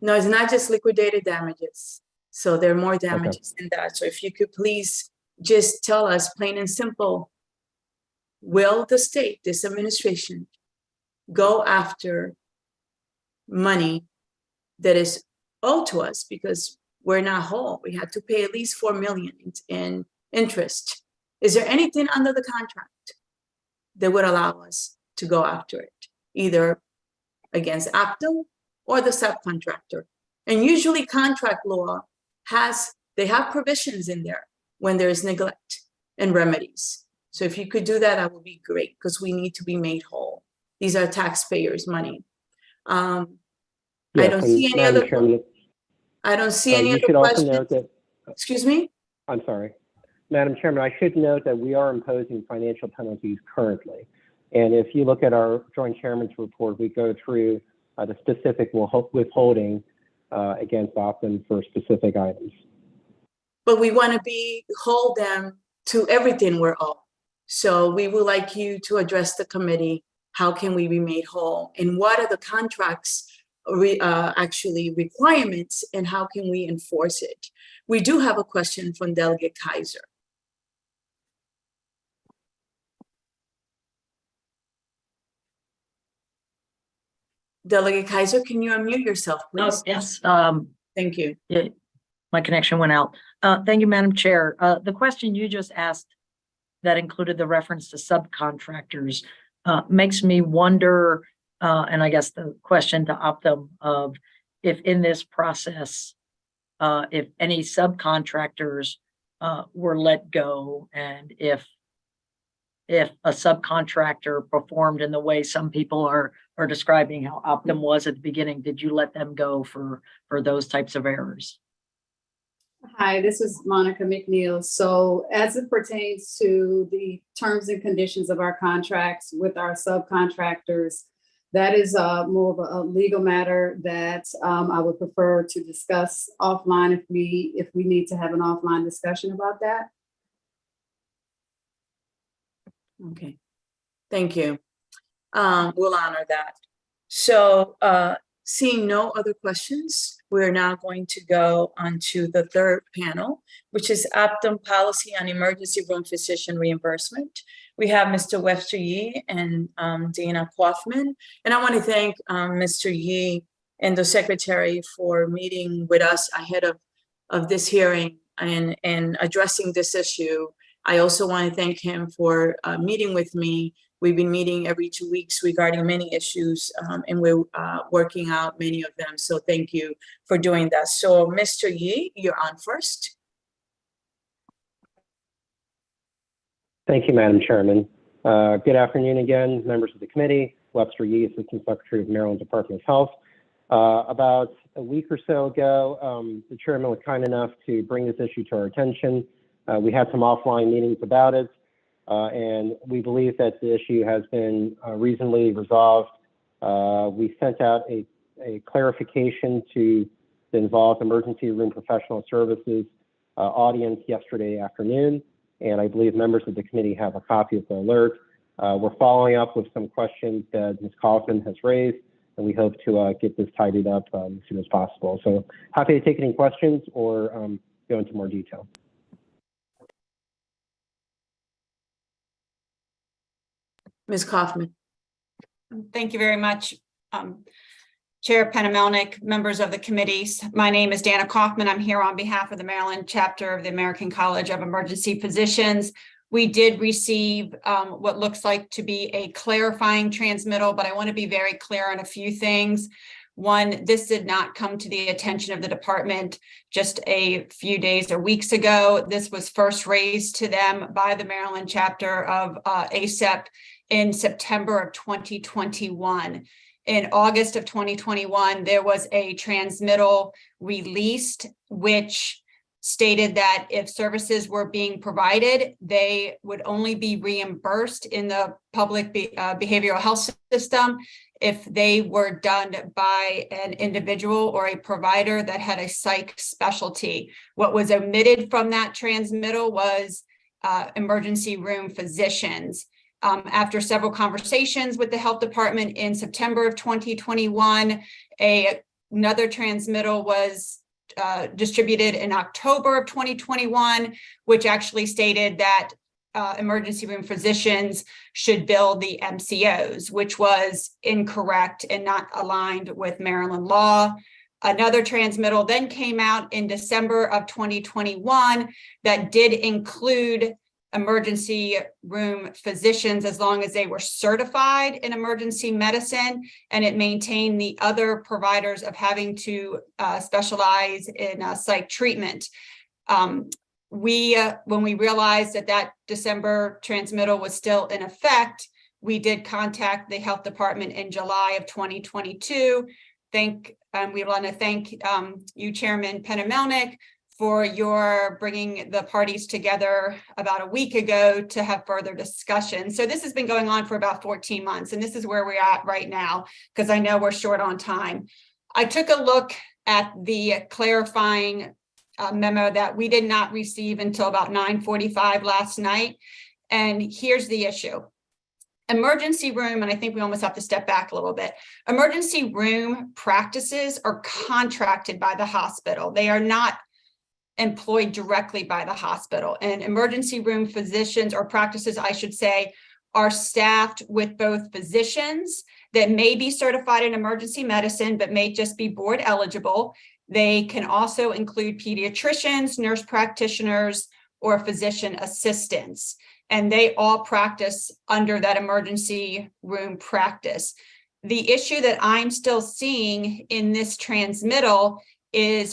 No, it's not just liquidated damages. So there are more damages than that. So if you could please just tell us plain and simple, will the state, this administration, go after money that is owed to us because we're not whole? We had to pay at least $4 million in interest. Is there anything under the contract that would allow us to go after it, either against Optum or the subcontractor? And usually contract law they have provisions in there when there is neglect and remedies. So if you could do that, that would be great, because we need to be made whole. These are taxpayers' money. I don't see any other. I don't see any other questions. Excuse me? I'm sorry. Madam Chairman, I should note that we are imposing financial penalties currently. And if you look at our Joint Chairman's report, we go through the specific withholding against Optum for specific items. But we want to hold them to everything we're owed. So we would like you to address the committee. How can we be made whole? And what are the contracts actually requirements, and how can we enforce it? We do have a question from Delegate Kaiser. Delegate Kaiser, can you unmute yourself, please? Oh, yes. Thank you. My connection went out. Thank you, Madam Chair. The question you just asked that included the reference to subcontractors makes me wonder, and I guess the question to Optum of if in this process, if any subcontractors were let go, and if a subcontractor performed in the way some people are describing how Optum was at the beginning, did you let them go for those types of errors? Hi, this is Monica McNeil. So as it pertains to the terms and conditions of our contracts with our subcontractors, that is more of a legal matter that I would prefer to discuss offline if we need to have an offline discussion about that. Okay, thank you. We'll honor that. So seeing no other questions, we're now going to go on to the third panel, which is Optum Policy on Emergency Room Physician Reimbursement. We have Mr. Webster Yee and Dana Kaufman. And I want to thank Mr. Yee and the Secretary for meeting with us ahead of this hearing and addressing this issue. I also want to thank him for meeting with me. We've been meeting every 2 weeks regarding many issues, and we're working out many of them. So thank you for doing that. So Mr. Yee, you're on first. Thank you, Madam Chairman. Good afternoon again, members of the committee. Webster Yee, Assistant Secretary of Maryland Department of Health. About a week or so ago, the chairman was kind enough to bring this issue to our attention. We had some offline meetings about it, and we believe that the issue has been reasonably resolved. We sent out a clarification to the involved emergency room professional services audience yesterday afternoon, and I believe members of the committee have a copy of the alert. We're following up with some questions that Ms. Kaufman has raised, and we hope to get this tidied up as soon as possible. So happy to take any questions or go into more detail. Ms. Kaufman. Thank you very much. Chair Penemelnik, members of the committees. My name is Dana Kaufman. I'm here on behalf of the Maryland chapter of the American College of Emergency Physicians. We did receive what looks like to be a clarifying transmittal, but I want to be very clear on a few things. One, this did not come to the attention of the department just a few days or weeks ago. This was first raised to them by the Maryland chapter of ACEP in September of 2021. In August of 2021, there was a transmittal released, which stated that if services were being provided, they would only be reimbursed in the public behavioral health system if they were done by an individual or a provider that had a psych specialty. What was omitted from that transmittal was emergency room physicians. After several conversations with the health department in September of 2021, another transmittal was distributed in October of 2021, which actually stated that emergency room physicians should bill the MCOs, which was incorrect and not aligned with Maryland law. Another transmittal then came out in December of 2021 that did include emergency room physicians as long as they were certified in emergency medicine, and it maintained the other providers of having to specialize in psych treatment. When we realized that December transmittal was still in effect, we did contact the health department in July of 2022. We want to thank you, Chairman Penemelnik, for your bringing the parties together about a week ago to have further discussion. So this has been going on for about 14 months, and this is where we're at right now, because I know we're short on time. I took a look at the clarifying memo that we did not receive until about 9:45 last night, and here's the issue. Emergency room, and I think we almost have to step back a little bit. Emergency room practices are contracted by the hospital. They are not employed directly by the hospital, and emergency room physicians, or practices I should say, are staffed with both physicians that may be certified in emergency medicine but may just be board eligible. They can also include pediatricians, nurse practitioners, or physician assistants, and they all practice under that emergency room practice. The issue that I'm still seeing in this transmittal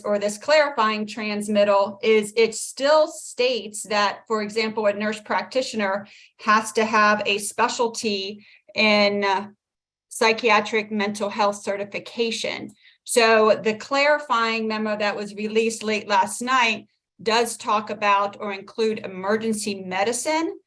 or this clarifying transmittal is it still states that, for example, a nurse practitioner has to have a specialty in psychiatric mental health certification. So the clarifying memo that was released late last night does talk about or include emergency medicine,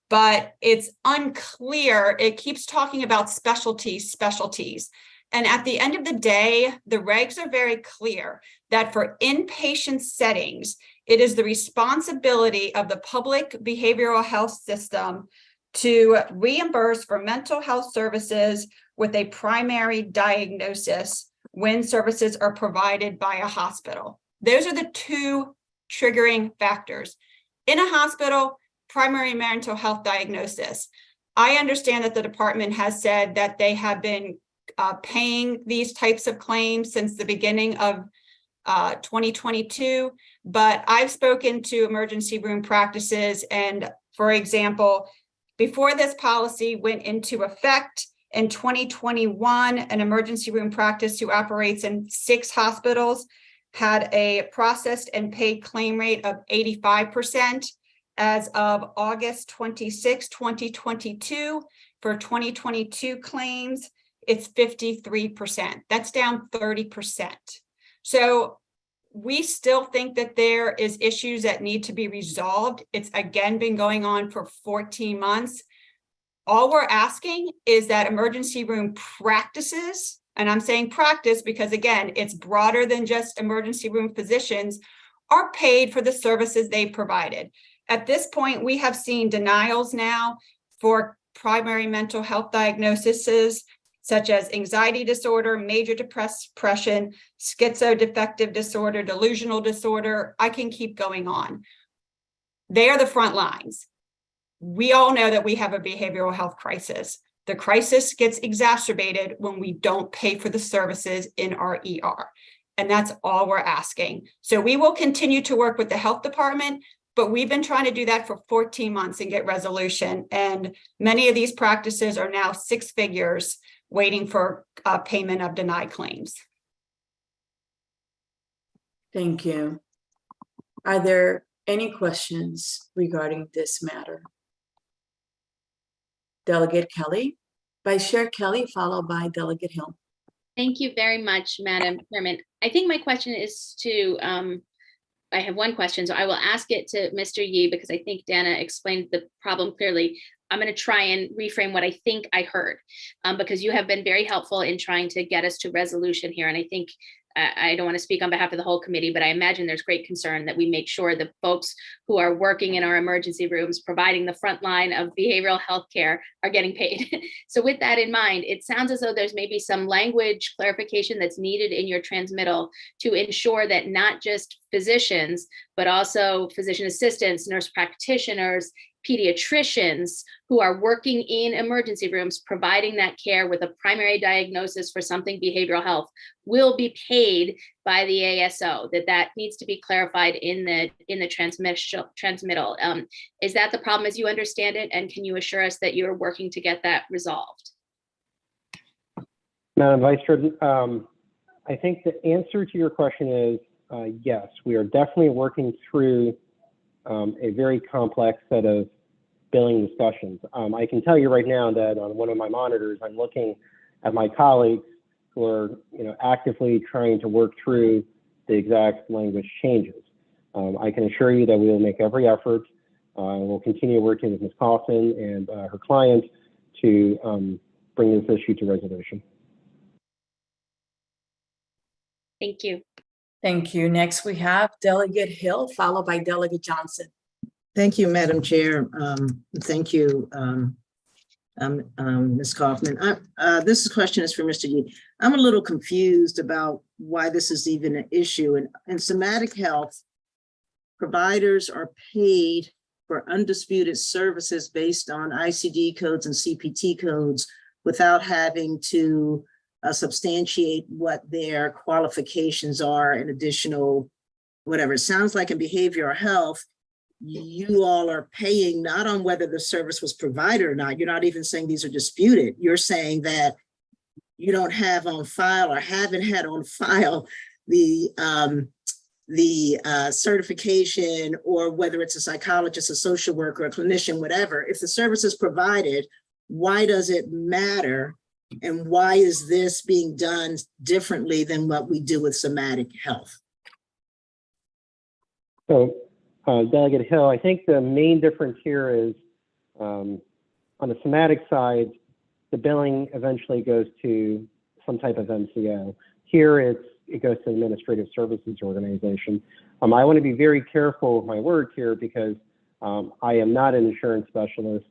but it's unclear. It keeps talking about specialties. And at the end of the day, the regs are very clear that for inpatient settings, it is the responsibility of the public behavioral health system to reimburse for mental health services with a primary diagnosis when services are provided by a hospital. Those are the two triggering factors. In a hospital, primary mental health diagnosis. I understand that the department has said that they have been paying these types of claims since the beginning of 2022, but I've spoken to emergency room practices, and for example, before this policy went into effect in 2021, an emergency room practice who operates in 6 hospitals had a processed and paid claim rate of 85%. As of August 26, 2022, for 2022 claims, it's 53%. That's down 30%. So we still think that there is issues that need to be resolved. It's again been going on for 14 months. All we're asking is that emergency room practices, and I'm saying practice because again, it's broader than just emergency room physicians, are paid for the services they provided. At this point, we have seen denials now for primary mental health diagnoses such as anxiety disorder, major depression, schizoaffective disorder, delusional disorder. I can keep going on. They are the front lines. We all know that we have a behavioral health crisis. The crisis gets exacerbated when we don't pay for the services in our ER. And that's all we're asking. So we will continue to work with the health department, but we've been trying to do that for 14 months and get resolution. And many of these practices are now 6 figures waiting for payment of denied claims. Thank you. Are there any questions regarding this matter? Delegate Kelly, Vice Chair Kelly, followed by Delegate Hill. Thank you very much, Madam Chairman. I think my question is to, I have one question, so I will ask it to Mr. Yee because I think Dana explained the problem clearly. I'm going to try and reframe what I think I heard because you have been very helpful in trying to get us to resolution here. And I think I don't want to speak on behalf of the whole committee, but I imagine there's great concern that we make sure the folks who are working in our emergency rooms, providing the front line of behavioral health care, are getting paid. So with that in mind, it sounds as though there's maybe some language clarification that's needed in your transmittal to ensure that not just physicians, but also physician assistants, nurse practitioners, pediatricians who are working in emergency rooms, providing that care with a primary diagnosis for something behavioral health will be paid by the ASO, that needs to be clarified in the transmittal. Is that the problem as you understand it? And can you assure us that you're working to get that resolved? Madam Vice Chair, I think the answer to your question is yes, we are definitely working through a very complex set of billing discussions. I can tell you right now that on one of my monitors, I'm looking at my colleagues who are actively trying to work through the exact language changes. I can assure you that we will make every effort. We'll continue working with Ms. Coffin and her client to bring this issue to resolution. Thank you. Thank you. Next, we have Delegate Hill, followed by Delegate Johnson. Thank you, Madam Chair. Thank you, Ms. Kaufman. This question is for Mr. Yee. I'm a little confused about why this is even an issue. In somatic health, providers are paid for undisputed services based on ICD codes and CPT codes without having to substantiate what their qualifications are and additional whatever. It sounds like in behavioral health, you all are paying not on whether the service was provided or not. You're not even saying these are disputed. You're saying that you don't have on file or haven't had on file the certification, or whether it's a psychologist, a social worker, a clinician, whatever. If the service is provided, why does it matter? And why is this being done differently than what we do with somatic health? So, Delegate Hill, I think the main difference here is on the somatic side, the billing eventually goes to some type of MCO. Here it goes to Administrative Services Organization. I want to be very careful with my words here because I am not an insurance specialist,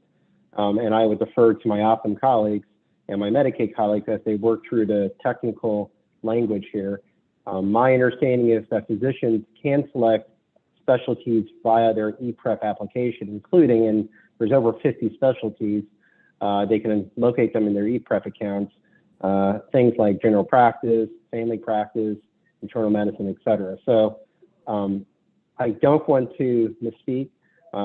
and I would defer to my Optum colleagues and my Medicaid colleagues as they work through the technical language here. My understanding is that physicians can select specialties via their ePrep application, including, and there's over 50 specialties, they can locate them in their ePrep accounts, things like general practice, family practice, internal medicine, et cetera. So I don't want to misspeak.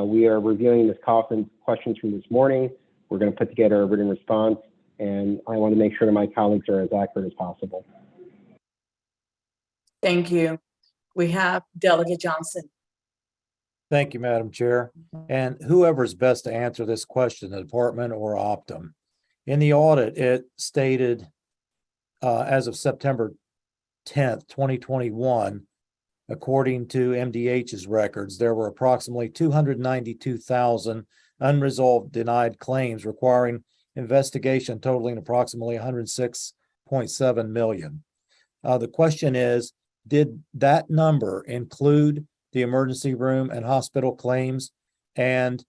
We are reviewing Ms. Coffin's questions from this morning. We're going to put together a written response, and I want to make sure that my colleagues are as accurate as possible. Thank you. We have Delegate Johnson. Thank you, Madam Chair. And whoever's best to answer this question, the department or Optum. In the audit, it stated as of September 10th, 2021, according to MDH's records, there were approximately 292,000 unresolved denied claims requiring investigation totaling approximately 106.7 million. The question is, did that number include the emergency room and hospital claims? And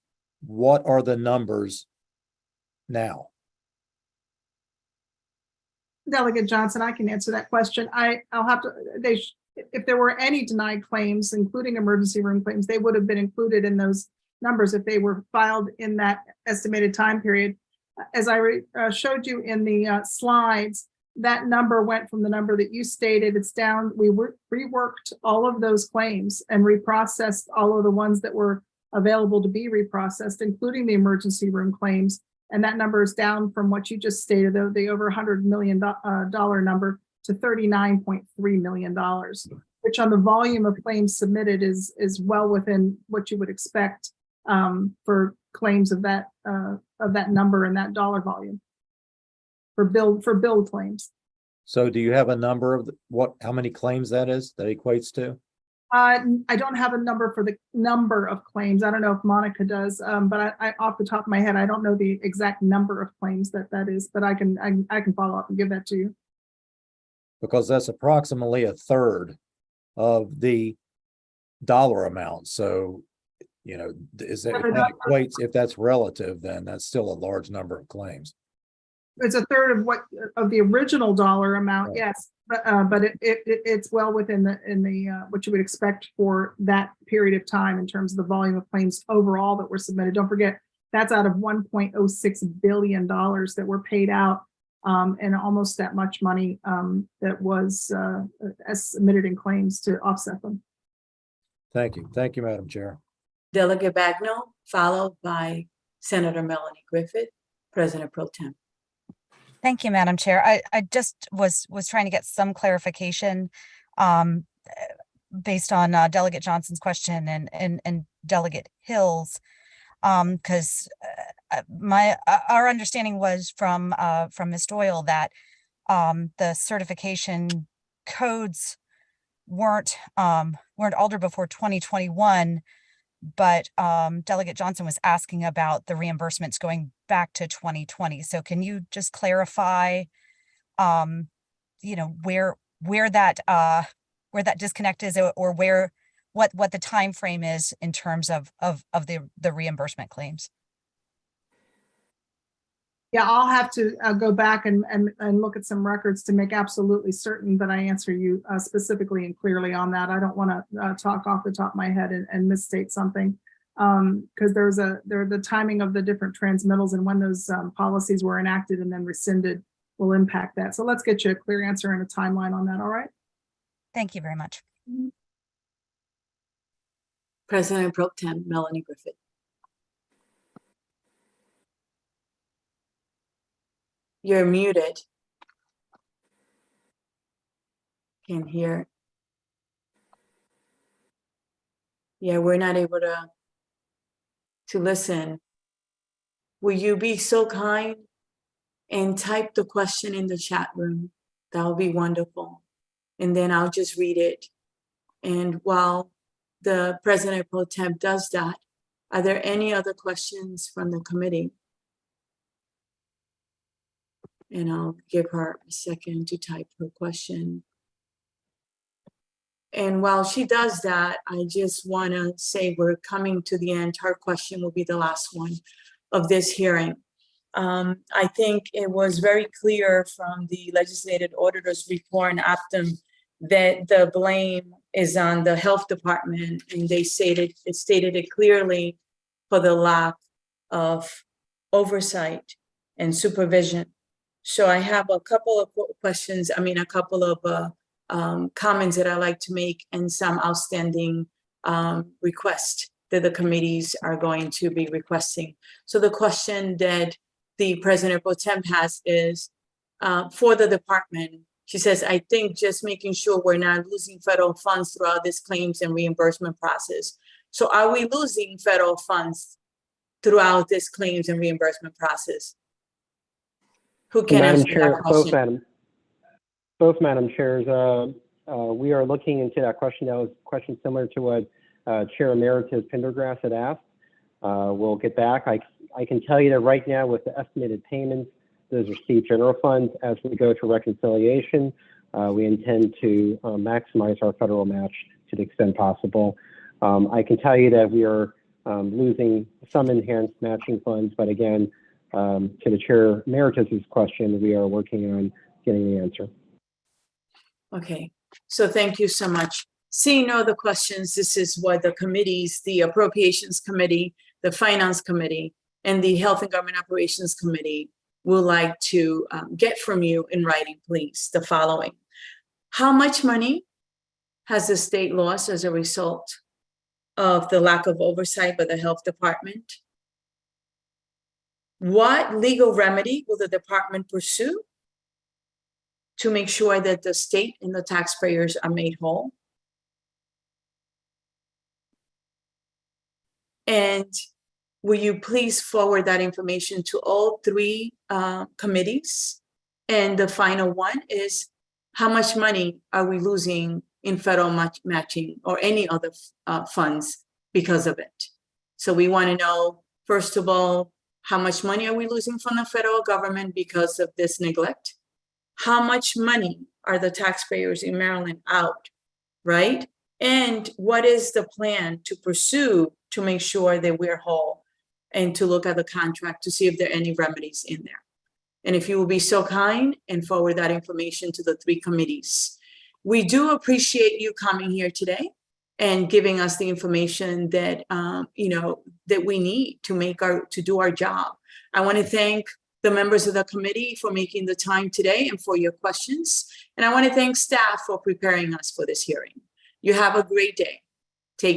what are the numbers now? Delegate Johnson, I can answer that question. I'll have to, if there were any denied claims, including emergency room claims, they would have been included in those numbers if they were filed in that estimated time period. as I showed you in the slides, that number went from the number that you stated. It's down. We reworked all of those claims and reprocessed all of the ones that were available to be reprocessed, including the emergency room claims. And that number is down from what you just stated, the over $100 million number, to $39.3 million, which on the volume of claims submitted is well within what you would expect for claims of that number and that dollar volume for billed claims. So do you have a number of how many claims that is, that equates to? I don't have a number for the number of claims. I don't know if Monica does, but I off the top of my head, I don't know the exact number of claims that is, but I can follow up and give that to you. Because that's approximately a third of the dollar amount. So, you know, if that equates, if that's relative, then that's still a large number of claims. It's a third of the original dollar amount, yes, but it's well within the what you would expect for that period of time in terms of the volume of claims overall that were submitted. Don't forget, that's out of $1.06 billion that were paid out, and almost that much money that was as submitted in claims to offset them. Thank you. Thank you, Madam Chair. Delegate Bagnall, followed by Senator Melanie Griffith, President Pro Tem. Thank you, Madam Chair. I just was trying to get some clarification based on Delegate Johnson's question and Delegate Hill's, because our understanding was from Ms. Doyle that the certification codes weren't altered before 2021. But Delegate Johnson was asking about the reimbursements going back to 2020. So can you just clarify, you know, where that disconnect is, or what the time frame is in terms of the reimbursement claims? Yeah, I'll have to go back and look at some records to make absolutely certain that I answer you specifically and clearly on that. I don't want to talk off the top of my head and misstate something, because there the timing of the different transmittals and when those policies were enacted and then rescinded will impact that. So let's get you a clear answer and a timeline on that. All right. Thank you very much. President Pro Tem Melanie Griffith. You're muted. Can't hear. Yeah, we're not able to listen. Will you be so kind and type the question in the chat room? That would be wonderful. And then I'll just read it. And while the President Pro Tem does that, are there any other questions from the committee? And I'll give her a second to type her question. And while she does that, I just want to say we're coming to the end. Her question will be the last one of this hearing. I think it was very clear from the legislative auditor's report in Optum that the blame is on the health department, and they stated it clearly for the lack of oversight and supervision. So I have a couple of questions, a couple of comments that I'd like to make, and some outstanding requests that the committees are going to be requesting. So the question that the President Pro Tem has is for the department. She says, I think just making sure we're not losing federal funds throughout this claims and reimbursement process. So are we losing federal funds throughout this claims and reimbursement process? Who can Madam answer Chair, that question? both Madam Chairs, we are looking into that question. That was a question similar to what Chair Emeritus Pendergrass had asked. We'll get back. I can tell you that right now with the estimated payments, those are state general funds. As we go to reconciliation, we intend to maximize our federal match to the extent possible. I can tell you that we are losing some enhanced matching funds, but again, to the Chair Emeritus's question, we are working on getting the answer. Okay, so thank you so much. Seeing no other questions, this is what the committees, the Appropriations Committee, the Finance Committee, and the Health and Government Operations Committee would like to get from you in writing, please, the following. How much money has the state lost as a result of the lack of oversight by the health department? What legal remedy will the department pursue to make sure that the state and the taxpayers are made whole? And will you please forward that information to all three committees? And the final one is, how much money are we losing in federal matching or any other funds because of it? So we want to know, first of all, how much money are we losing from the federal government because of this neglect? How much money are the taxpayers in Maryland out, right? And what is the plan to pursue to make sure that we're whole, and to look at the contract to see if there are any remedies in there? And if you will be so kind and forward that information to the three committees. We do appreciate you coming here today and giving us the information that that we need to do our job. I want to thank the members of the committee for making the time today and for your questions. And I want to thank staff for preparing us for this hearing. You have a great day. Take care.